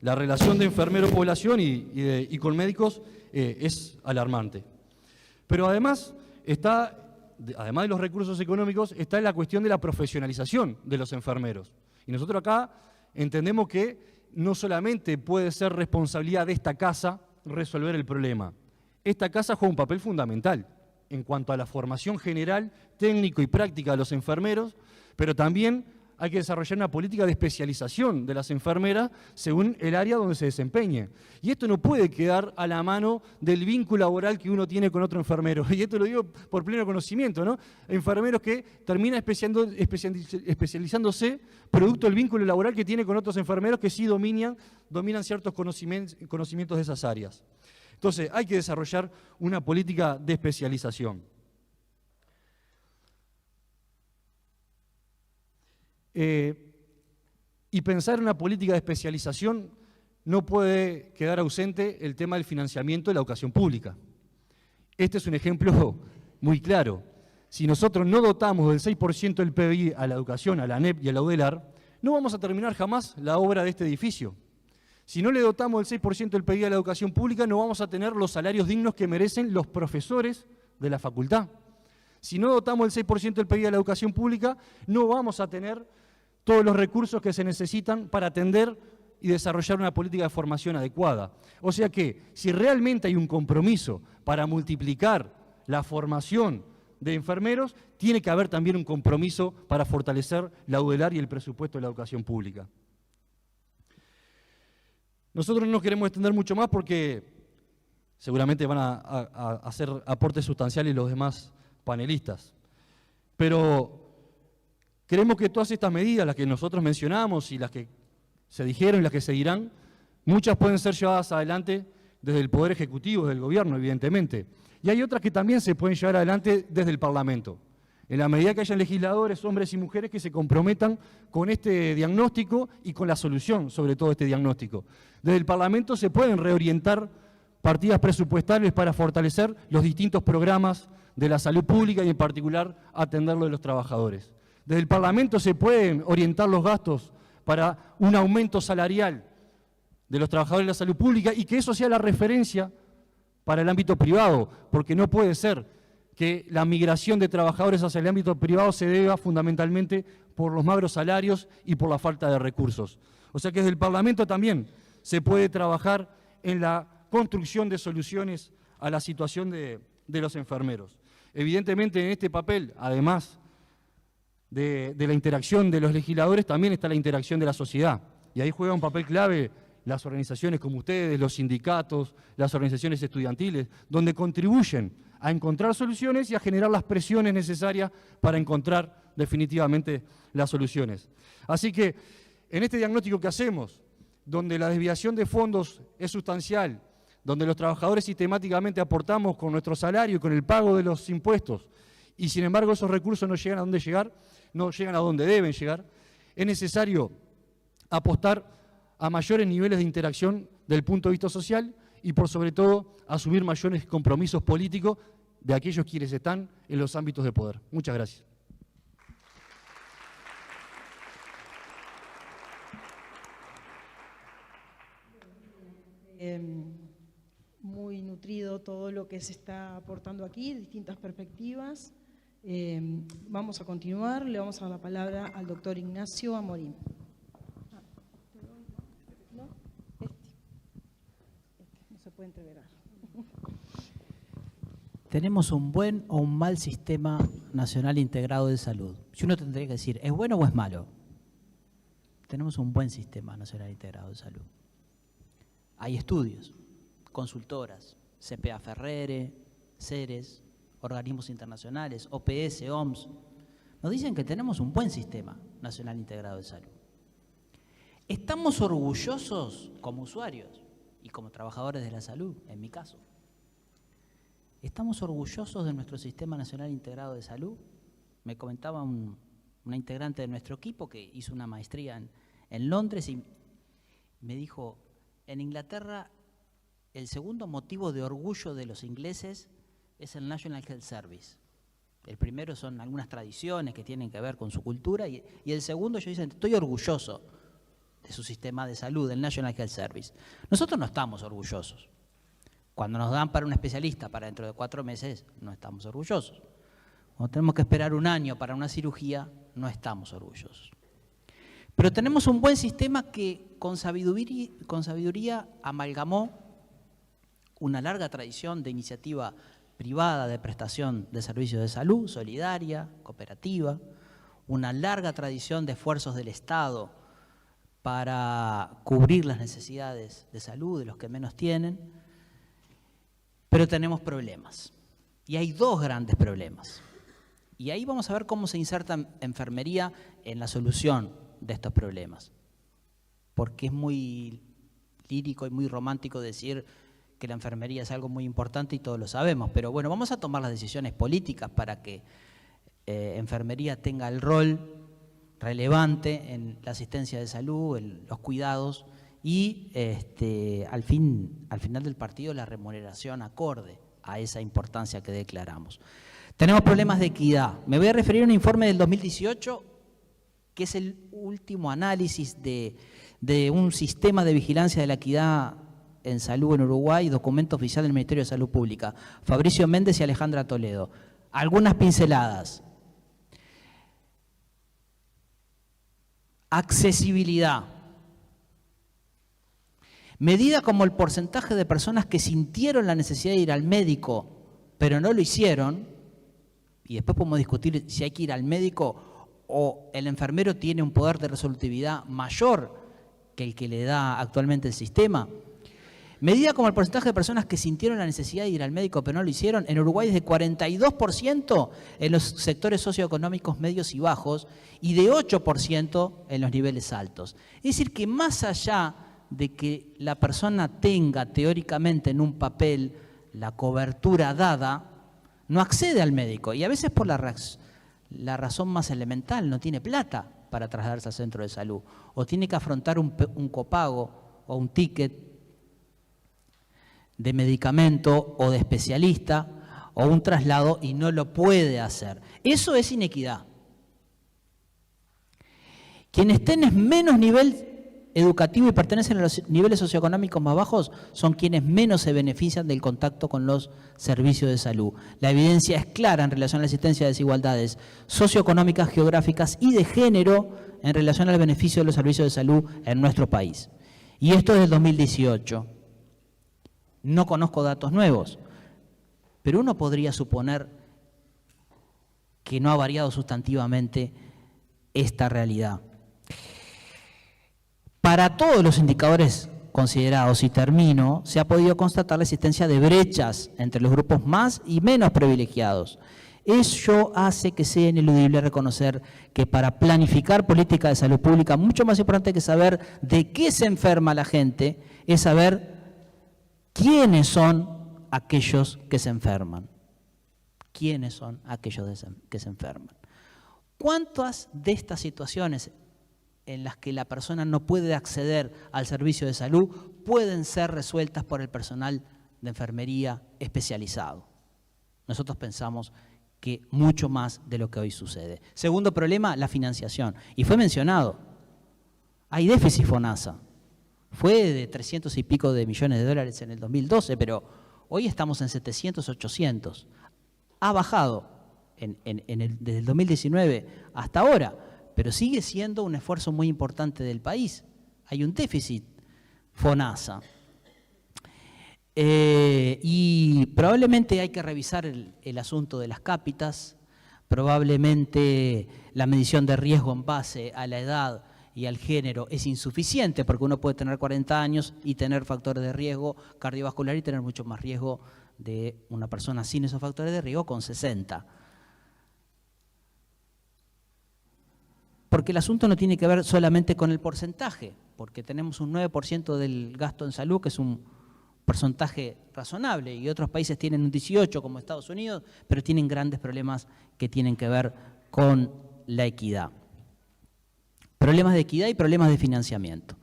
F: La relación de enfermero-población y con médicos es alarmante. Pero además de los recursos económicos, está la cuestión de la profesionalización de los enfermeros. Y nosotros acá entendemos que no solamente puede ser responsabilidad de esta casa resolver el problema. Esta casa juega un papel fundamental en cuanto a la formación general, técnico y práctica de los enfermeros, pero también hay que desarrollar una política de especialización de las enfermeras según el área donde se desempeñe. Y esto no puede quedar a la mano del vínculo laboral que uno tiene con otro enfermero. Y esto lo digo por pleno conocimiento, ¿no? Enfermeros que terminan especializándose producto del vínculo laboral que tiene con otros enfermeros que sí dominan ciertos conocimientos de esas áreas. Entonces, hay que desarrollar una política de especialización. Y pensar en una política de especialización no puede quedar ausente el tema del financiamiento de la educación pública. Este es un ejemplo muy claro. Si nosotros no dotamos del 6% del PBI a la educación, a la ANEP y a la UDELAR, no vamos a terminar jamás la obra de este edificio. Si no le dotamos del 6% del PBI a la educación pública, no vamos a tener los salarios dignos que merecen los profesores de la facultad. Si no dotamos del 6% del PBI a la educación pública, no vamos a tener todos los recursos que se necesitan para atender y desarrollar una política de formación adecuada. O sea que, si realmente hay un compromiso para multiplicar la formación de enfermeros, tiene que haber también un compromiso para fortalecer la UDELAR y el presupuesto de la educación pública. Nosotros no nos queremos extender mucho más porque seguramente van a hacer aportes sustanciales los demás panelistas. Pero creemos que todas estas medidas, las que nosotros mencionamos y las que se dijeron y las que se dirán, muchas pueden ser llevadas adelante desde el Poder Ejecutivo, desde el Gobierno, evidentemente. Y hay otras que también se pueden llevar adelante desde el Parlamento. En la medida que hayan legisladores, hombres y mujeres, que se comprometan con este diagnóstico y con la solución sobre todo este diagnóstico. Desde el Parlamento se pueden reorientar partidas presupuestarias para fortalecer los distintos programas de la salud pública y en particular atender lo de los trabajadores. Desde el Parlamento se pueden orientar los gastos para un aumento salarial de los trabajadores de la salud pública y que eso sea la referencia para el ámbito privado, porque no puede ser que la migración de trabajadores hacia el ámbito privado se deba fundamentalmente por los magros salarios y por la falta de recursos. O sea que desde el Parlamento también se puede trabajar en la construcción de soluciones a la situación de los enfermeros. Evidentemente en este papel, además de la interacción de los legisladores, también está la interacción de la sociedad. Y ahí juega un papel clave las organizaciones como ustedes, los sindicatos, las organizaciones estudiantiles, donde contribuyen a encontrar soluciones y a generar las presiones necesarias para encontrar definitivamente las soluciones. Así que en este diagnóstico que hacemos, donde la desviación de fondos es sustancial, donde los trabajadores sistemáticamente aportamos con nuestro salario y con el pago de los impuestos, y sin embargo esos recursos no llegan a donde llegar, no llegan a donde deben llegar, es necesario apostar a mayores niveles de interacción del punto de vista social y por sobre todo asumir mayores compromisos políticos de aquellos quienes están en los ámbitos de poder. Muchas gracias.
A: Muy nutrido todo lo que se está aportando aquí, distintas perspectivas. Vamos a continuar, le vamos a dar la palabra al doctor Ignacio Amorín. ¿No? No se puede entreverar.
G: ¿Tenemos un buen o un mal sistema nacional integrado de salud? Si uno tendría que decir, ¿es bueno o es malo? Tenemos un buen sistema nacional integrado de salud. Hay estudios, consultoras, CPA Ferrere, CERES, organismos internacionales, OPS, OMS, nos dicen que tenemos un buen sistema nacional integrado de salud. ¿Estamos orgullosos como usuarios y como trabajadores de la salud, en mi caso? ¿Estamos orgullosos de nuestro sistema nacional integrado de salud? Me comentaba una integrante de nuestro equipo que hizo una maestría en Londres y me dijo, en Inglaterra el segundo motivo de orgullo de los ingleses es el National Health Service. El primero son algunas tradiciones que tienen que ver con su cultura y el segundo ellos dicen, estoy orgulloso de de su sistema de salud, del National Health Service. Nosotros no estamos orgullosos. Cuando nos dan para un especialista para dentro de 4 meses, no estamos orgullosos. Cuando tenemos que esperar 1 año para una cirugía, no estamos orgullosos. Pero tenemos un buen sistema que con sabiduría amalgamó una larga tradición de iniciativa privada de prestación de servicios de salud, solidaria, cooperativa, una larga tradición de esfuerzos del Estado para cubrir las necesidades de salud de los que menos tienen, pero tenemos problemas. Y hay 2 grandes problemas. Y ahí vamos a ver cómo se inserta enfermería en la solución de estos problemas. Porque es muy lírico y muy romántico decir que la enfermería es algo muy importante y todos lo sabemos, pero bueno, vamos a tomar las decisiones políticas para que enfermería tenga el rol relevante en la asistencia de salud, en los cuidados y al final del partido la remuneración acorde a esa importancia que declaramos. Tenemos problemas de equidad. Me voy a referir a un informe del 2018 que es el último análisis de un sistema de vigilancia de la equidad en salud en Uruguay, documento oficial del Ministerio de Salud Pública, Fabricio Méndez y Alejandra Toledo. Algunas pinceladas. Accesibilidad. Medida como el porcentaje de personas que sintieron la necesidad de ir al médico, pero no lo hicieron, y después podemos discutir si hay que ir al médico o el enfermero tiene un poder de resolutividad mayor que el que le da actualmente el sistema. Medida como el porcentaje de personas que sintieron la necesidad de ir al médico pero no lo hicieron, en Uruguay es de 42% en los sectores socioeconómicos medios y bajos y de 8% en los niveles altos. Es decir, que más allá de que la persona tenga teóricamente en un papel la cobertura dada, no accede al médico y a veces por la razón más elemental, no tiene plata para trasladarse al centro de salud o tiene que afrontar un copago o un ticket de medicamento o de especialista o un traslado y no lo puede hacer. Eso es inequidad. Quienes tienen menos nivel educativo y pertenecen a los niveles socioeconómicos más bajos son quienes menos se benefician del contacto con los servicios de salud. La evidencia es clara en relación a la existencia de desigualdades socioeconómicas, geográficas y de género en relación al beneficio de los servicios de salud en nuestro país. Y esto es del 2018. No conozco datos nuevos, pero uno podría suponer que no ha variado sustantivamente esta realidad. Para todos los indicadores considerados, y termino, se ha podido constatar la existencia de brechas entre los grupos más y menos privilegiados. Eso hace que sea ineludible reconocer que para planificar política de salud pública, mucho más importante que saber de qué se enferma la gente, es saber quiénes son aquellos que se enferman. ¿Quiénes son aquellos que se enferman? ¿Cuántas de estas situaciones en las que la persona no puede acceder al servicio de salud pueden ser resueltas por el personal de enfermería especializado? Nosotros pensamos que mucho más de lo que hoy sucede. Segundo problema, la financiación. Y fue mencionado. Hay déficit FONASA. Fue de 300 y pico de millones de dólares en el 2012, pero hoy estamos en 700, 800. Ha bajado desde el 2019 hasta ahora, pero sigue siendo un esfuerzo muy importante del país. Hay un déficit FONASA. Y probablemente hay que revisar el asunto de las cápitas, probablemente la medición de riesgo en base a la edad y al género es insuficiente, porque uno puede tener 40 años y tener factores de riesgo cardiovascular y tener mucho más riesgo de una persona sin esos factores de riesgo con 60. Porque el asunto no tiene que ver solamente con el porcentaje, porque tenemos un 9% del gasto en salud, que es un porcentaje razonable, y otros países tienen un 18%, como Estados Unidos, pero tienen grandes problemas que tienen que ver con la equidad. Problemas de equidad y problemas de financiamiento.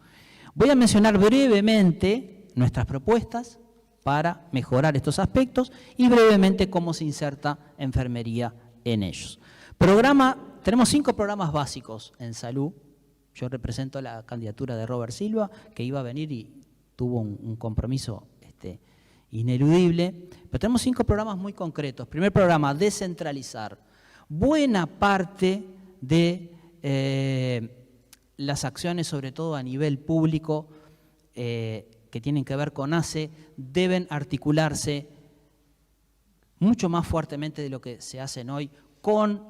G: Voy a mencionar brevemente nuestras propuestas para mejorar estos aspectos y brevemente cómo se inserta enfermería en ellos. Tenemos 5 programas básicos en salud, Yo represento la candidatura de Robert Silva, que iba a venir y tuvo un compromiso ineludible. Pero tenemos 5 programas muy concretos. Primer programa, descentralizar. Buena parte de las acciones, sobre todo a nivel público, que tienen que ver con ACE, deben articularse mucho más fuertemente de lo que se hacen hoy con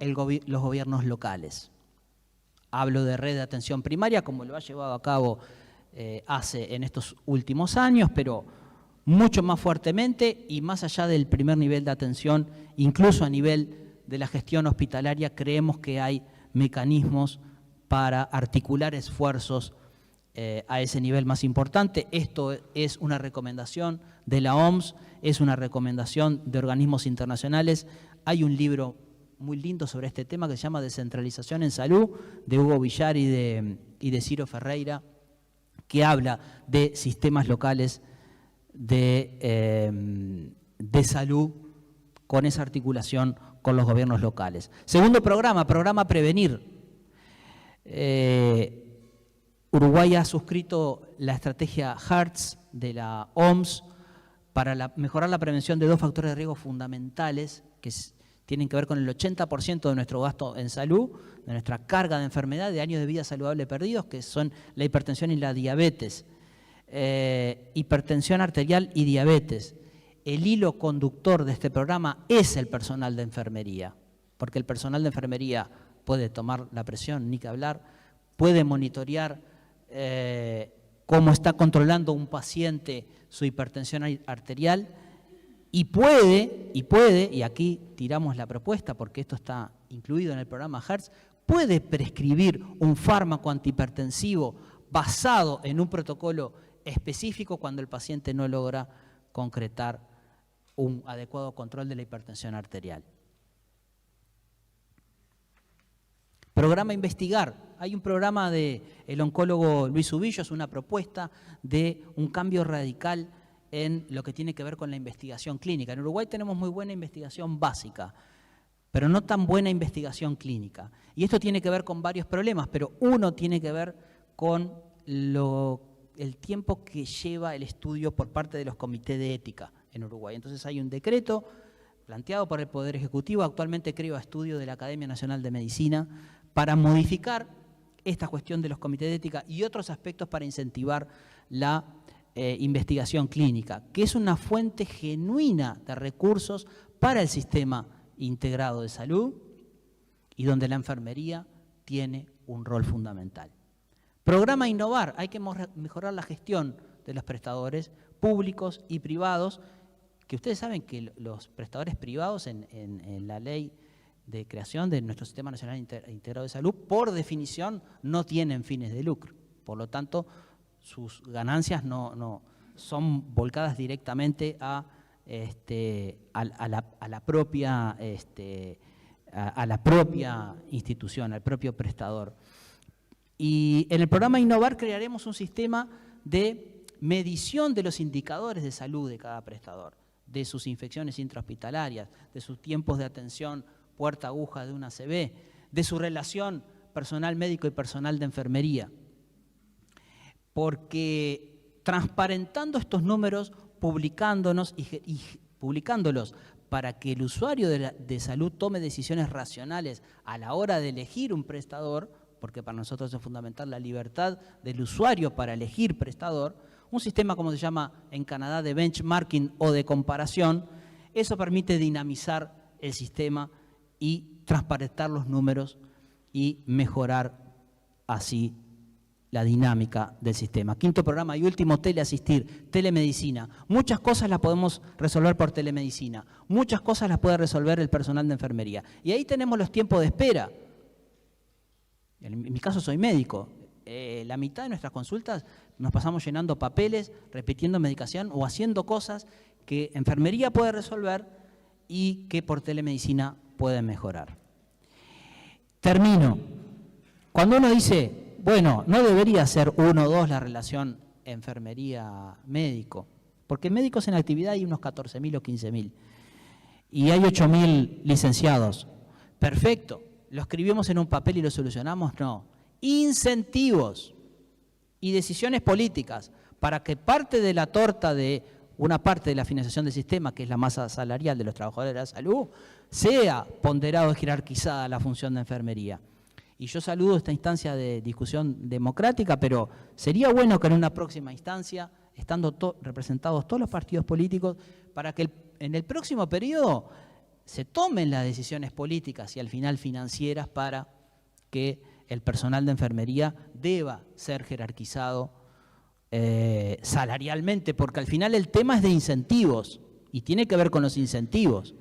G: los gobiernos locales. Hablo de red de atención primaria, como lo ha llevado a cabo ACE en estos últimos años, pero mucho más fuertemente y más allá del primer nivel de atención, incluso a nivel de la gestión hospitalaria, creemos que hay mecanismos para articular esfuerzos a ese nivel más importante. Esto es una recomendación de la OMS, es una recomendación de organismos internacionales. Hay un libro muy lindo sobre este tema que se llama Descentralización en Salud, de Hugo Villar y de Ciro Ferreira, que habla de sistemas locales de salud con esa articulación con los gobiernos locales. Segundo programa, programa Prevenir. Uruguay ha suscrito la estrategia HEARTS de la OMS para mejorar la prevención de 2 factores de riesgo fundamentales que tienen que ver con el 80% de nuestro gasto en salud, de nuestra carga de enfermedad, de años de vida saludable perdidos, que son la hipertensión y la diabetes. Hipertensión arterial y diabetes. El hilo conductor de este programa es el personal de enfermería, porque el personal de enfermería puede tomar la presión, ni que hablar, puede monitorear cómo está controlando un paciente su hipertensión arterial y puede, y aquí tiramos la propuesta porque esto está incluido en el programa HEARTS, puede prescribir un fármaco antihipertensivo basado en un protocolo específico cuando el paciente no logra concretar un adecuado control de la hipertensión arterial. Programa Investigar. Hay un programa del oncólogo Luis Ubillo, es una propuesta de un cambio radical en lo que tiene que ver con la investigación clínica. En Uruguay tenemos muy buena investigación básica, pero no tan buena investigación clínica. Y esto tiene que ver con varios problemas, pero uno tiene que ver con el tiempo que lleva el estudio por parte de los comités de ética en Uruguay. Entonces hay un decreto planteado por el Poder Ejecutivo, actualmente creo a estudio de la Academia Nacional de Medicina, para modificar esta cuestión de los comités de ética y otros aspectos para incentivar la investigación clínica, que es una fuente genuina de recursos para el sistema integrado de salud y donde la enfermería tiene un rol fundamental. Programa Innovar, hay que mejorar la gestión de los prestadores públicos y privados, que ustedes saben que los prestadores privados en la ley de creación de nuestro Sistema Nacional Integrado de Salud, por definición, no tienen fines de lucro. Por lo tanto, sus ganancias no son volcadas directamente a la propia institución, al propio prestador. Y en el programa Innovar crearemos un sistema de medición de los indicadores de salud de cada prestador, de sus infecciones intrahospitalarias, de sus tiempos de atención puerta aguja de una ACV, de su relación personal médico y personal de enfermería. Porque transparentando estos números, publicándolos para que el usuario de salud tome decisiones racionales a la hora de elegir un prestador, porque para nosotros es fundamental la libertad del usuario para elegir prestador, un sistema como se llama en Canadá de benchmarking o de comparación, eso permite dinamizar el sistema y transparentar los números y mejorar así la dinámica del sistema. Quinto programa y último, teleasistir, telemedicina. Muchas cosas las podemos resolver por telemedicina, muchas cosas las puede resolver el personal de enfermería. Y ahí tenemos los tiempos de espera. En mi caso soy médico. La mitad de nuestras consultas nos pasamos llenando papeles, repitiendo medicación o haciendo cosas que enfermería puede resolver y que por telemedicina pueden mejorar. Termino. Cuando uno dice, bueno, no debería ser 1 o 2 la relación enfermería-médico, porque médicos en actividad hay unos 14.000 o 15.000 y hay 8.000 licenciados. Perfecto. ¿Lo escribimos en un papel y lo solucionamos? No. incentivos y decisiones políticas para que parte de la torta de una parte de la financiación del sistema, que es la masa salarial de los trabajadores de la salud, sea ponderado y jerarquizada la función de enfermería. Y yo saludo esta instancia de discusión democrática, pero sería bueno que en una próxima instancia, estando representados todos los partidos políticos, para que en el próximo periodo se tomen las decisiones políticas y al final financieras para que el personal de enfermería deba ser jerarquizado salarialmente, porque al final el tema es de incentivos y tiene que ver con los incentivos.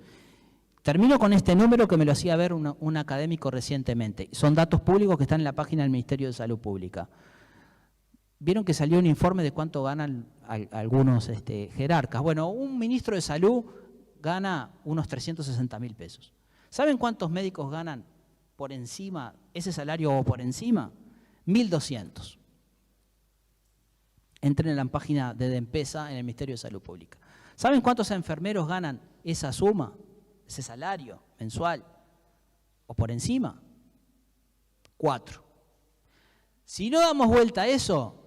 G: Termino con este número que me lo hacía ver un académico recientemente. Son datos públicos que están en la página del Ministerio de Salud Pública. Vieron que salió un informe de cuánto ganan algunos jerarcas. Bueno, un ministro de Salud gana unos 360.000 pesos. ¿Saben cuántos médicos ganan por encima, ese salario o por encima? 1.200. Entren en la página de DEMPESA en el Ministerio de Salud Pública. ¿Saben cuántos enfermeros ganan esa suma, ese salario mensual o por encima? 4. Si no damos vuelta a eso,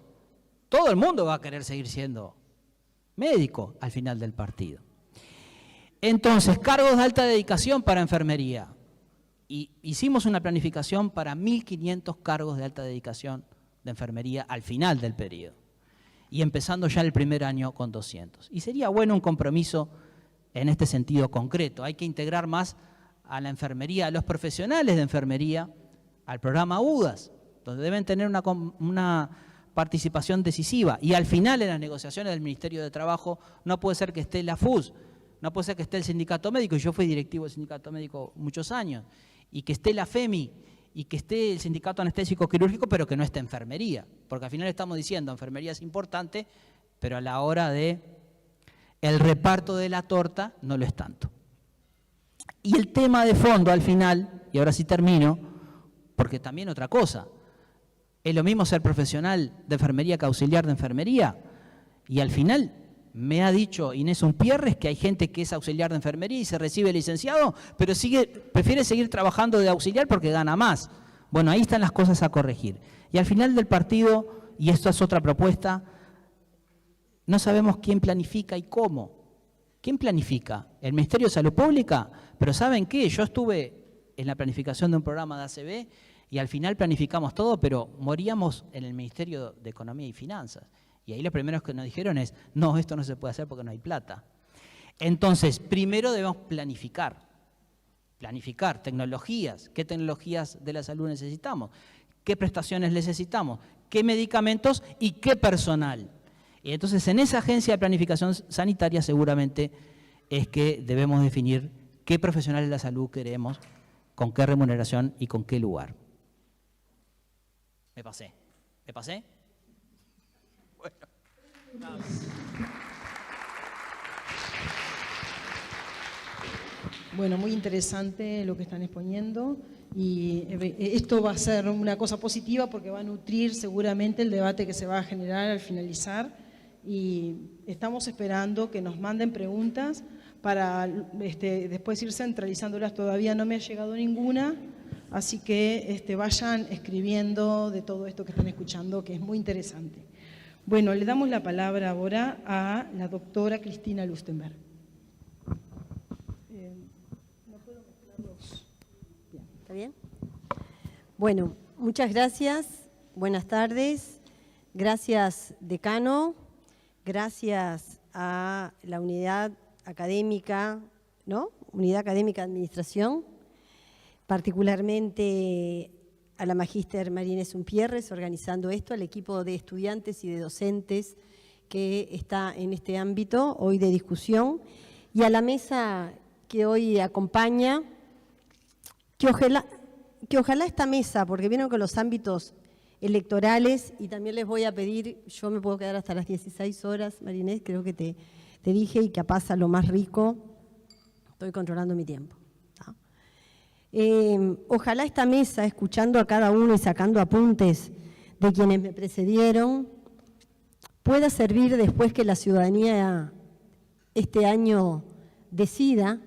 G: todo el mundo va a querer seguir siendo médico al final del partido. Entonces, cargos de alta dedicación para enfermería. Y hicimos una planificación para 1.500 cargos de alta dedicación de enfermería al final del periodo. Y empezando ya el primer año con 200. Y sería bueno un compromiso en este sentido concreto. Hay que integrar más a la enfermería, a los profesionales de enfermería, al programa UDAS, donde deben tener una participación decisiva. Y al final, en las negociaciones del Ministerio de Trabajo, no puede ser que esté la FUS, no puede ser que esté el sindicato médico, y yo fui directivo del sindicato médico muchos años, y que esté la FEMI, y que esté el sindicato anestésico quirúrgico, pero que no esté enfermería. Porque al final estamos diciendo, enfermería es importante, pero a la hora de el reparto de la torta no lo es tanto. Y el tema de fondo al final, y ahora sí termino, porque también otra cosa, es lo mismo ser profesional de enfermería que auxiliar de enfermería, y al final me ha dicho Inés Umpierres que hay gente que es auxiliar de enfermería y se recibe licenciado, pero prefiere seguir trabajando de auxiliar porque gana más. Bueno, ahí están las cosas a corregir. Y al final del partido, y esto es otra propuesta, no sabemos quién planifica y cómo. ¿Quién planifica? El Ministerio de Salud Pública. Pero ¿saben qué? Yo estuve en la planificación de un programa de ACB y al final planificamos todo, pero moríamos en el Ministerio de Economía y Finanzas. Y ahí lo primero que nos dijeron es, no, esto no se puede hacer porque no hay plata. Entonces, primero debemos planificar tecnologías, qué tecnologías de la salud necesitamos, qué prestaciones necesitamos, qué medicamentos y qué personal. Y entonces, en esa agencia de planificación sanitaria seguramente es que debemos definir qué profesionales de la salud queremos, con qué remuneración y con qué lugar. ¿Me pasé?
A: Bueno, muy interesante lo que están exponiendo y esto va a ser una cosa positiva porque va a nutrir seguramente el debate que se va a generar al finalizar y estamos esperando que nos manden preguntas para después ir centralizándolas. Todavía no me ha llegado ninguna, así que vayan escribiendo de todo esto que están escuchando, que es muy interesante. Bueno, le damos la palabra ahora a la doctora Cristina Lustenberg.
H: ¿No puedo mezclarlos? Bien, ¿está bien? Bueno, muchas gracias. Buenas tardes. Gracias, decano. Gracias a la unidad académica, ¿no? Unidad Académica de Administración, particularmente a la magíster María Inés Umpierres organizando esto, al equipo de estudiantes y de docentes que está en este ámbito hoy de discusión, y a la mesa que hoy acompaña, que ojalá esta mesa, porque vieron que los ámbitos electorales, y también les voy a pedir, yo me puedo quedar hasta las 16 horas, María Inés, creo que te dije, y capaz a lo más rico, estoy controlando mi tiempo. Ojalá esta mesa, escuchando a cada uno y sacando apuntes de quienes me precedieron, pueda servir después que la ciudadanía este año decida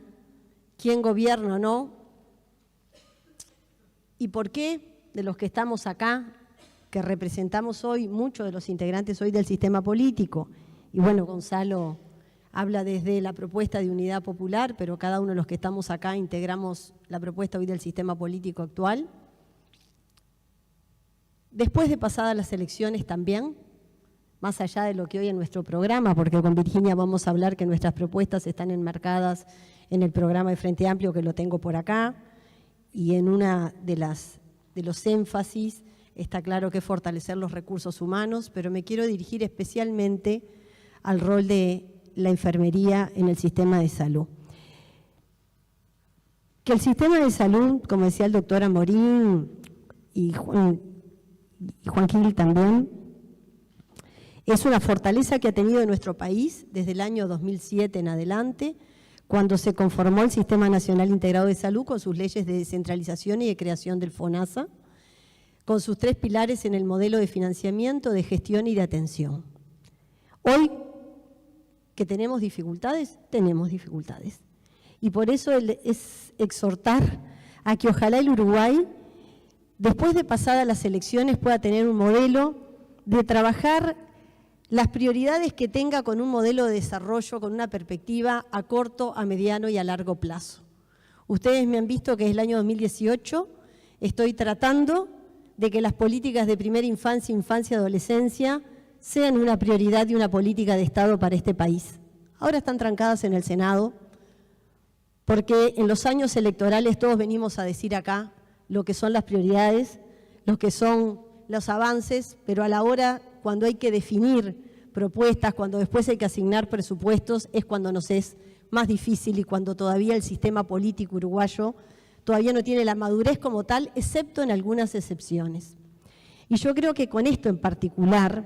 H: quién gobierna o no. ¿Y por qué? de los que estamos acá, que representamos hoy, muchos de los integrantes hoy del sistema político, y bueno, Gonzalo habla desde la propuesta de Unidad Popular, pero cada uno de los que estamos acá integramos la propuesta hoy del sistema político actual. Después de pasadas las elecciones también, más allá de lo que hoy en nuestro programa, porque con Virginia vamos a hablar que nuestras propuestas están enmarcadas en el programa de Frente Amplio, que lo tengo por acá, y en una de los énfasis está claro que es fortalecer los recursos humanos, pero me quiero dirigir especialmente al rol de la enfermería en el sistema de salud. Que el sistema de salud, como decía el doctor Amorín y Juan Gil también, es una fortaleza que ha tenido nuestro país desde el año 2007 en adelante, cuando se conformó el Sistema Nacional Integrado de Salud con sus leyes de descentralización y de creación del FONASA, con sus 3 pilares en el modelo de financiamiento, de gestión y de atención. Hoy, que tenemos dificultades, y por eso es exhortar a que ojalá el Uruguay, después de pasadas las elecciones, pueda tener un modelo de trabajar las prioridades que tenga con un modelo de desarrollo, con una perspectiva a corto, a mediano y a largo plazo. Ustedes me han visto que desde el año 2018 estoy tratando de que las políticas de primera infancia, infancia y adolescencia sean una prioridad y una política de Estado para este país. Ahora están trancadas en el Senado, porque en los años electorales todos venimos a decir acá lo que son las prioridades, lo que son los avances, pero a la hora, cuando hay que definir propuestas, cuando después hay que asignar presupuestos, es cuando nos es más difícil y cuando todavía el sistema político uruguayo todavía no tiene la madurez como tal, excepto en algunas excepciones. Y yo creo que con esto en particular,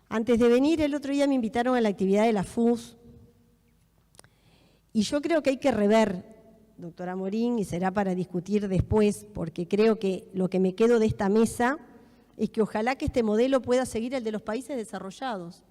H: antes de venir el otro día me invitaron a la actividad de la FUS, y yo creo que hay que rever, doctora Morín, y será para discutir después, porque creo que lo que me quedo de esta mesa es que ojalá que este modelo pueda seguir el de los países desarrollados.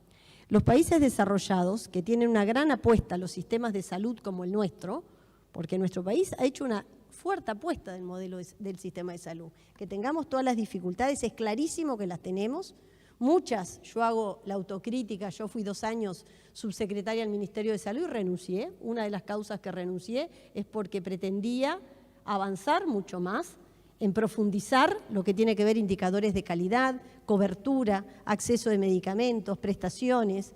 H: Los países desarrollados, que tienen una gran apuesta a los sistemas de salud como el nuestro, porque nuestro país ha hecho una fuerte apuesta del modelo del sistema de salud. Que tengamos todas las dificultades, es clarísimo que las tenemos. Muchas, yo hago la autocrítica, yo fui 2 años subsecretaria del Ministerio de Salud y renuncié. Una de las causas que renuncié es porque pretendía avanzar mucho más en profundizar lo que tiene que ver indicadores de calidad, cobertura, acceso de medicamentos, prestaciones.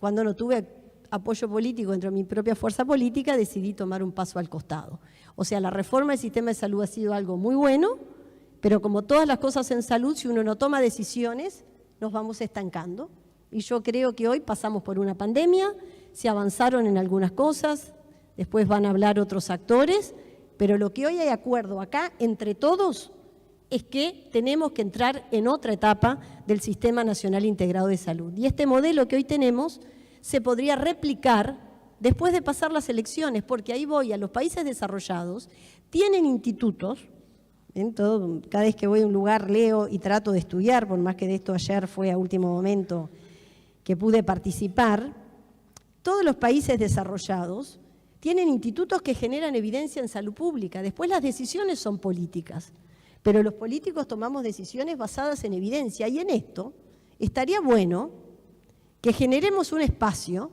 H: Cuando no tuve apoyo político dentro de mi propia fuerza política, decidí tomar un paso al costado. O sea, la reforma del sistema de salud ha sido algo muy bueno, pero como todas las cosas en salud, si uno no toma decisiones, nos vamos estancando. Y yo creo que hoy pasamos por una pandemia, se avanzaron en algunas cosas, después van a hablar otros actores, pero lo que hoy hay acuerdo acá entre todos es que tenemos que entrar en otra etapa del Sistema Nacional Integrado de Salud. Y este modelo que hoy tenemos se podría replicar después de pasar las elecciones, porque ahí voy a los países desarrollados, tienen institutos, cada vez que voy a un lugar leo y trato de estudiar, por más que de esto ayer fue a último momento que pude participar, todos los países desarrollados tienen institutos que generan evidencia en salud pública. Después las decisiones son políticas, pero los políticos tomamos decisiones basadas en evidencia y en esto estaría bueno que generemos un espacio,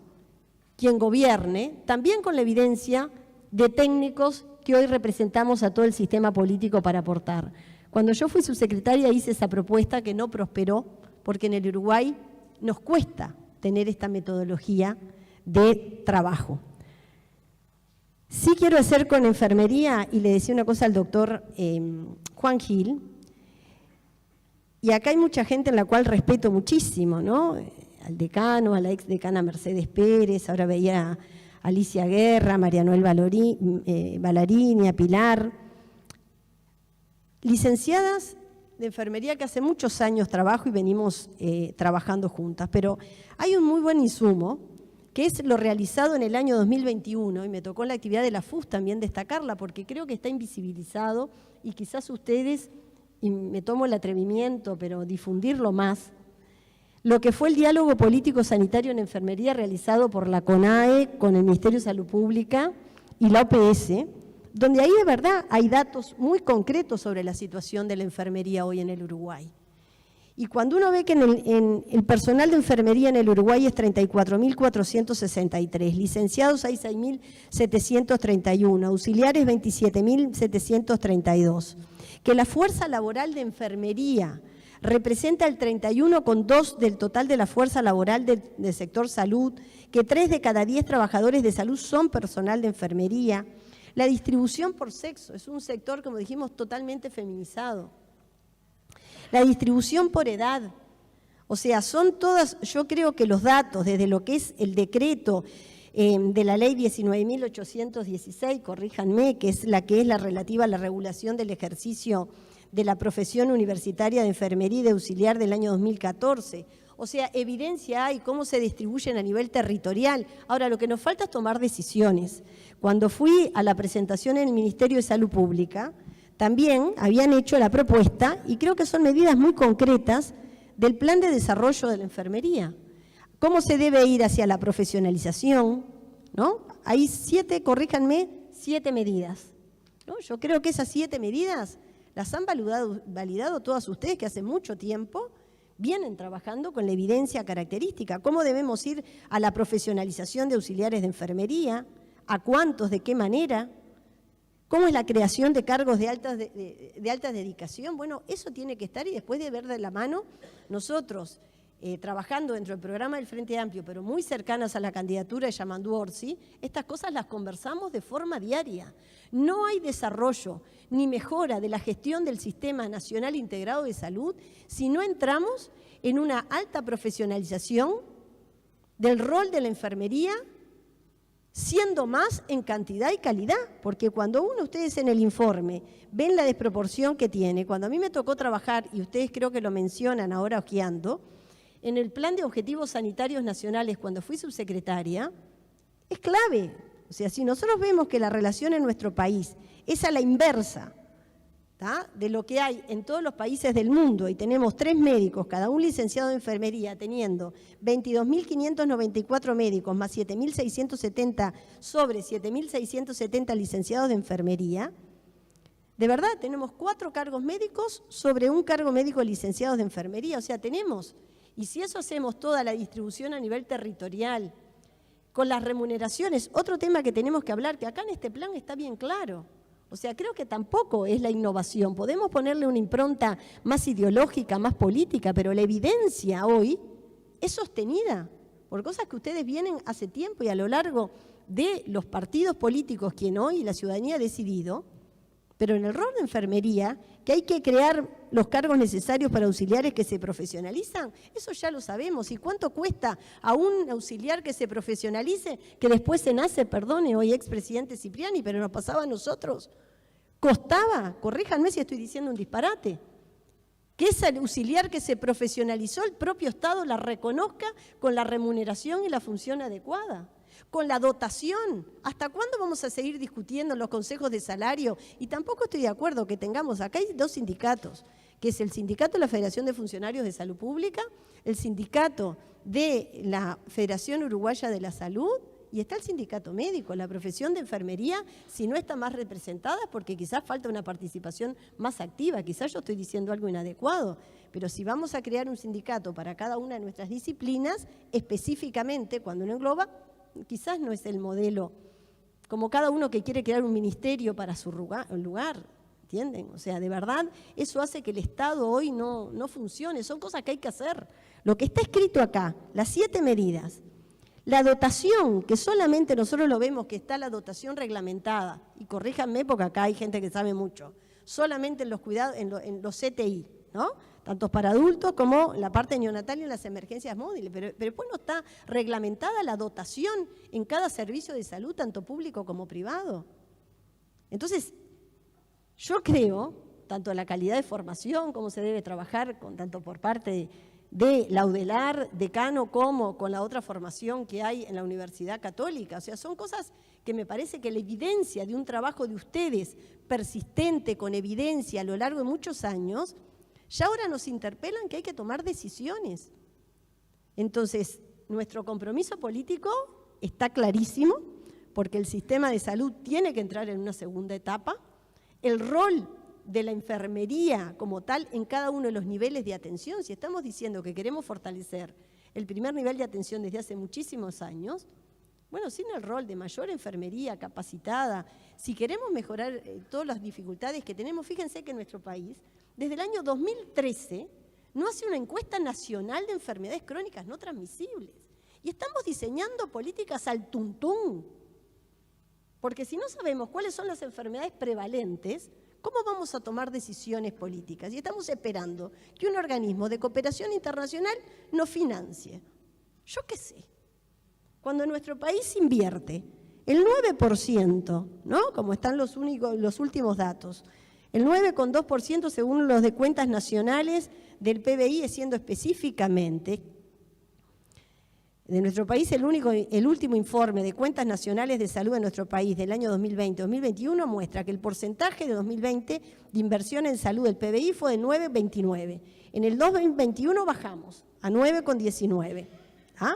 H: quien gobierne, también con la evidencia de técnicos que hoy representamos a todo el sistema político para aportar. Cuando yo fui subsecretaria hice esa propuesta que no prosperó, porque en el Uruguay nos cuesta tener esta metodología de trabajo. Sí quiero hacer con enfermería, y le decía una cosa al doctor Juan Gil, y acá hay mucha gente en la cual respeto muchísimo, ¿no? Al decano, a la ex decana Mercedes Pérez, ahora veía a Alicia Guerra, María Noel Ballarini, a Pilar, licenciadas de enfermería que hace muchos años trabajo y venimos trabajando juntas, pero hay un muy buen insumo, que es lo realizado en el año 2021, y me tocó la actividad de la FUS también destacarla, porque creo que está invisibilizado y quizás ustedes, y me tomo el atrevimiento, pero difundirlo más, lo que fue el diálogo político sanitario en enfermería realizado por la CONAE con el Ministerio de Salud Pública y la OPS, donde ahí de verdad hay datos muy concretos sobre la situación de la enfermería hoy en el Uruguay. Y cuando uno ve que el personal de enfermería en el Uruguay es 34.463, licenciados hay 6.731, auxiliares 27.732, que la fuerza laboral de enfermería representa el 31,2% del total de la fuerza laboral del sector salud, que 3 de cada 10 trabajadores de salud son personal de enfermería. La distribución por sexo, es un sector, como dijimos, totalmente feminizado. La distribución por edad, o sea, son todas, yo creo que los datos, desde lo que es el decreto de la ley 19.816, corríjanme, que es la relativa a la regulación del ejercicio de la profesión universitaria de enfermería y de auxiliar del año 2014. O sea, evidencia hay cómo se distribuyen a nivel territorial. Ahora, lo que nos falta es tomar decisiones. Cuando fui a la presentación en el Ministerio de Salud Pública, también habían hecho la propuesta, y creo que son medidas muy concretas, del plan de desarrollo de la enfermería. ¿Cómo se debe ir hacia la profesionalización? ¿No? Hay 7 medidas, ¿no? Yo creo que esas 7 medidas las han validado todas ustedes, que hace mucho tiempo vienen trabajando con la evidencia característica. ¿Cómo debemos ir a la profesionalización de auxiliares de enfermería? ¿A cuántos? ¿De qué manera? ¿Cómo es la creación de cargos de alta dedicación? Bueno, eso tiene que estar, y después de ver de la mano, nosotros trabajando dentro del programa del Frente Amplio, pero muy cercanas a la candidatura de Yamandu Orsi, estas cosas las conversamos de forma diaria. No hay desarrollo ni mejora de la gestión del Sistema Nacional Integrado de Salud si no entramos en una alta profesionalización del rol de la enfermería, siendo más en cantidad y calidad, porque cuando ustedes en el informe ven la desproporción que tiene, cuando a mí me tocó trabajar, y ustedes creo que lo mencionan ahora ojeando, en el Plan de Objetivos Sanitarios Nacionales, cuando fui subsecretaria, es clave. O sea, si nosotros vemos que la relación en nuestro país es a la inversa, ¿tá?, de lo que hay en todos los países del mundo, y tenemos 3 médicos, cada un licenciado de enfermería, teniendo 22.594 médicos, más 7.670 sobre 7.670 licenciados de enfermería, de verdad tenemos 4 cargos médicos sobre un cargo médico de licenciados de enfermería. O sea, tenemos, y si eso hacemos toda la distribución a nivel territorial, con las remuneraciones, otro tema que tenemos que hablar, que acá en este plan está bien claro. O sea, creo que tampoco es la innovación. Podemos ponerle una impronta más ideológica, más política, pero la evidencia hoy es sostenida por cosas que ustedes vienen hace tiempo y a lo largo de los partidos políticos, quien hoy la ciudadanía ha decidido, pero en el rol de enfermería, que hay que crear los cargos necesarios para auxiliares que se profesionalizan, eso ya lo sabemos. ¿Y cuánto cuesta a un auxiliar que se profesionalice, que después se nace, perdone, hoy expresidente Cipriani, pero nos pasaba a nosotros? Costaba, corríjanme si estoy diciendo un disparate, que ese auxiliar que se profesionalizó, el propio Estado la reconozca con la remuneración y la función adecuada, con la dotación. ¿Hasta cuándo vamos a seguir discutiendo en los consejos de salario? Y tampoco estoy de acuerdo que tengamos, acá hay 2 sindicatos, que es el sindicato de la Federación de Funcionarios de Salud Pública, el sindicato de la Federación Uruguaya de la Salud, y está el sindicato médico. La profesión de enfermería, si no está más representada, porque quizás falta una participación más activa, quizás yo estoy diciendo algo inadecuado, pero si vamos a crear un sindicato para cada una de nuestras disciplinas, específicamente, cuando uno engloba, quizás no es el modelo, como cada uno que quiere crear un ministerio para su lugar, ¿entienden? O sea, de verdad, eso hace que el Estado hoy no funcione, son cosas que hay que hacer. Lo que está escrito acá, las 7 medidas, la dotación, que solamente nosotros lo vemos que está la dotación reglamentada, y corríjanme porque acá hay gente que sabe mucho, solamente en los cuidados, en los CTI, ¿no?, tanto para adultos como la parte neonatal y en las emergencias móviles, pero después no está reglamentada la dotación en cada servicio de salud, tanto público como privado. Entonces, yo creo, tanto la calidad de formación, cómo se debe trabajar, tanto por parte de la UDELAR, decano, como con la otra formación que hay en la Universidad Católica. O sea, son cosas que me parece que la evidencia de un trabajo de ustedes persistente, con evidencia a lo largo de muchos años, ya ahora nos interpelan que hay que tomar decisiones. Entonces, nuestro compromiso político está clarísimo, porque el sistema de salud tiene que entrar en una segunda etapa, el rol de la enfermería como tal en cada uno de los niveles de atención. Si estamos diciendo que queremos fortalecer el primer nivel de atención desde hace muchísimos años, bueno, sin el rol de mayor enfermería capacitada, si queremos mejorar todas las dificultades que tenemos, fíjense que en nuestro país, desde el año 2013, no hace una encuesta nacional de enfermedades crónicas no transmisibles. Y estamos diseñando políticas al tuntún, porque si no sabemos cuáles son las enfermedades prevalentes, ¿cómo vamos a tomar decisiones políticas? Y estamos esperando que un organismo de cooperación internacional nos financie. Yo qué sé. Cuando nuestro país invierte el 9%, ¿no? Como están los últimos datos, el 9,2% según los de cuentas nacionales del PBI, siendo específicamente de nuestro país el último informe de cuentas nacionales de salud de nuestro país del año 2020-2021 muestra que el porcentaje de 2020 de inversión en salud del PBI fue de 9,29. En el 2021 bajamos a 9,19. ¿Ah?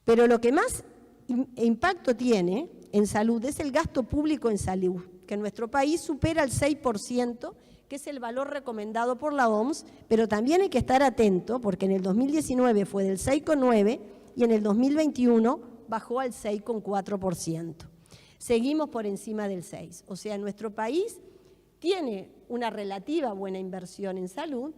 H: Pero lo que más impacto tiene en salud es el gasto público en salud, que en nuestro país supera el 6%, que es el valor recomendado por la OMS, pero también hay que estar atento porque en el 2019 fue del 6,9% y en el 2021 bajó al 6,4%. Seguimos por encima del 6%. O sea, nuestro país tiene una relativa buena inversión en salud,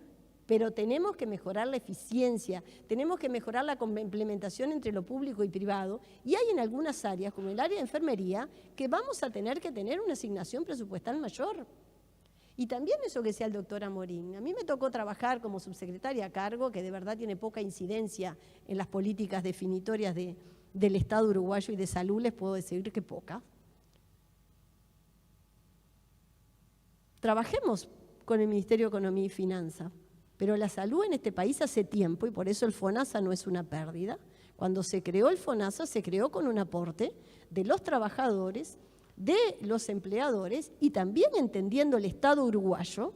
H: pero tenemos que mejorar la eficiencia, tenemos que mejorar la complementación entre lo público y privado, y hay en algunas áreas, como el área de enfermería, que vamos a tener que tener una asignación presupuestal mayor. Y también eso que decía el doctor Amorín. A mí me tocó trabajar como subsecretaria a cargo, que de verdad tiene poca incidencia en las políticas definitorias del Estado uruguayo y de salud, les puedo decir que poca. Trabajemos con el Ministerio de Economía y Finanzas, pero la salud en este país hace tiempo, y por eso el FONASA no es una pérdida. Cuando se creó el FONASA, se creó con un aporte de los trabajadores, de los empleadores y también entendiendo el Estado uruguayo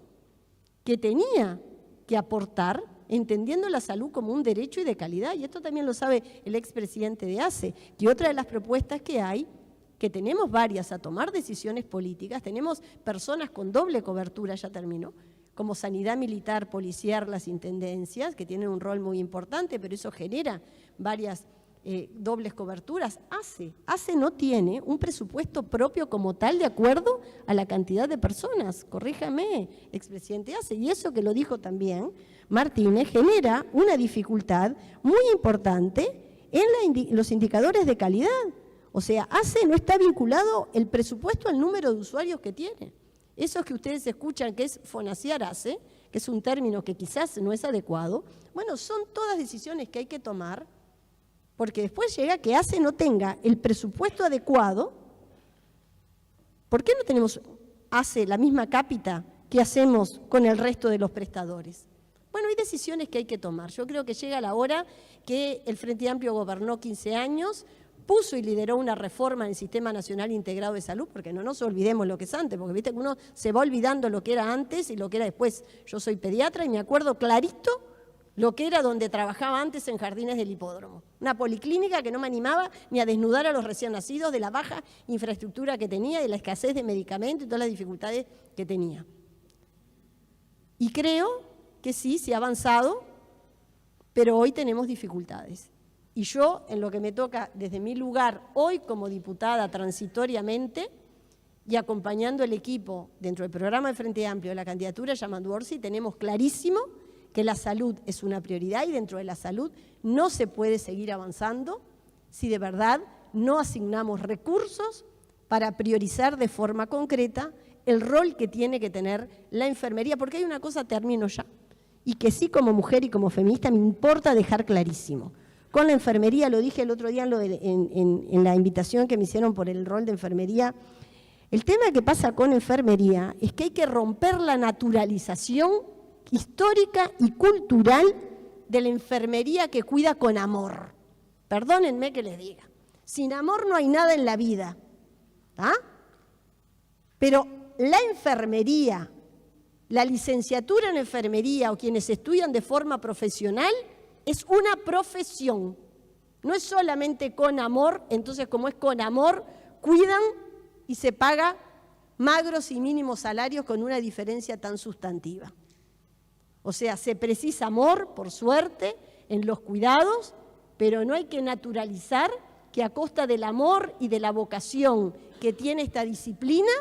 H: que tenía que aportar, entendiendo la salud como un derecho y de calidad. Y esto también lo sabe el expresidente de ACE, que otra de las propuestas que hay, que tenemos varias a tomar decisiones políticas, tenemos personas con doble cobertura, ya terminó, como sanidad militar, policial, las intendencias, que tienen un rol muy importante, pero eso genera varias dobles coberturas. ACE no tiene un presupuesto propio como tal de acuerdo a la cantidad de personas, corríjame, expresidente ACE, y eso que lo dijo también Martínez, genera una dificultad muy importante en los indicadores de calidad. O sea, ACE no está vinculado el presupuesto al número de usuarios que tiene. Eso que ustedes escuchan que es fonaciar ACE, que es un término que quizás no es adecuado, bueno, son todas decisiones que hay que tomar, porque después llega que ACE no tenga el presupuesto adecuado. ¿Por qué no tenemos ACE la misma cápita que hacemos con el resto de los prestadores? Bueno, hay decisiones que hay que tomar. Yo creo que llega la hora que el Frente Amplio gobernó 15 años, puso y lideró una reforma en el Sistema Nacional Integrado de Salud, porque no nos olvidemos lo que es antes, porque viste que uno se va olvidando lo que era antes y lo que era después. Yo soy pediatra y me acuerdo clarito lo que era donde trabajaba antes en Jardines del Hipódromo. Una policlínica que no me animaba ni a desnudar a los recién nacidos de la baja infraestructura que tenía, de la escasez de medicamentos y todas las dificultades que tenía. Y creo que sí, se ha avanzado, pero hoy tenemos dificultades. Y yo, en lo que me toca desde mi lugar hoy como diputada transitoriamente y acompañando el equipo dentro del programa de Frente Amplio de la candidatura de Yamandu Orsi, tenemos clarísimo que la salud es una prioridad y dentro de la salud no se puede seguir avanzando si de verdad no asignamos recursos para priorizar de forma concreta el rol que tiene que tener la enfermería, porque hay una cosa, termino ya, y que sí como mujer y como feminista me importa dejar clarísimo. Con la enfermería, lo dije el otro día en la invitación que me hicieron por el rol de enfermería, el tema que pasa con enfermería es que hay que romper la naturalización histórica y cultural de la enfermería que cuida con amor. Perdónenme que les diga, sin amor no hay nada en la vida, ¿ah? Pero la enfermería, la licenciatura en enfermería o quienes estudian de forma profesional es una profesión. No es solamente con amor, entonces como es con amor, cuidan y se paga magros y mínimos salarios con una diferencia tan sustantiva. O sea, se precisa amor, por suerte, en los cuidados, pero no hay que naturalizar que a costa del amor y de la vocación que tiene esta disciplina,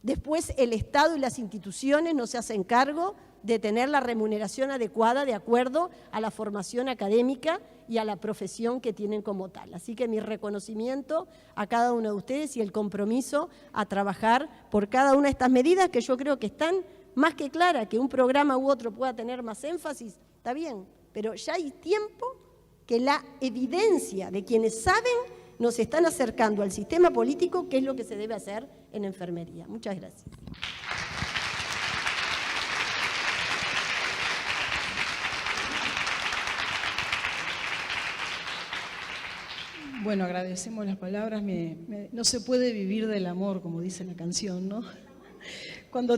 H: después el Estado y las instituciones no se hacen cargo de tener la remuneración adecuada de acuerdo a la formación académica y a la profesión que tienen como tal. Así que mi reconocimiento a cada uno de ustedes y el compromiso a trabajar por cada una de estas medidas que yo creo que están más que claras, que un programa u otro pueda tener más énfasis, está bien, pero ya hay tiempo que la evidencia de quienes saben nos están acercando al sistema político, que es lo que se debe hacer en enfermería. Muchas gracias.
A: Bueno, agradecemos las palabras. No se puede vivir del amor, como dice la canción, ¿no? Cuando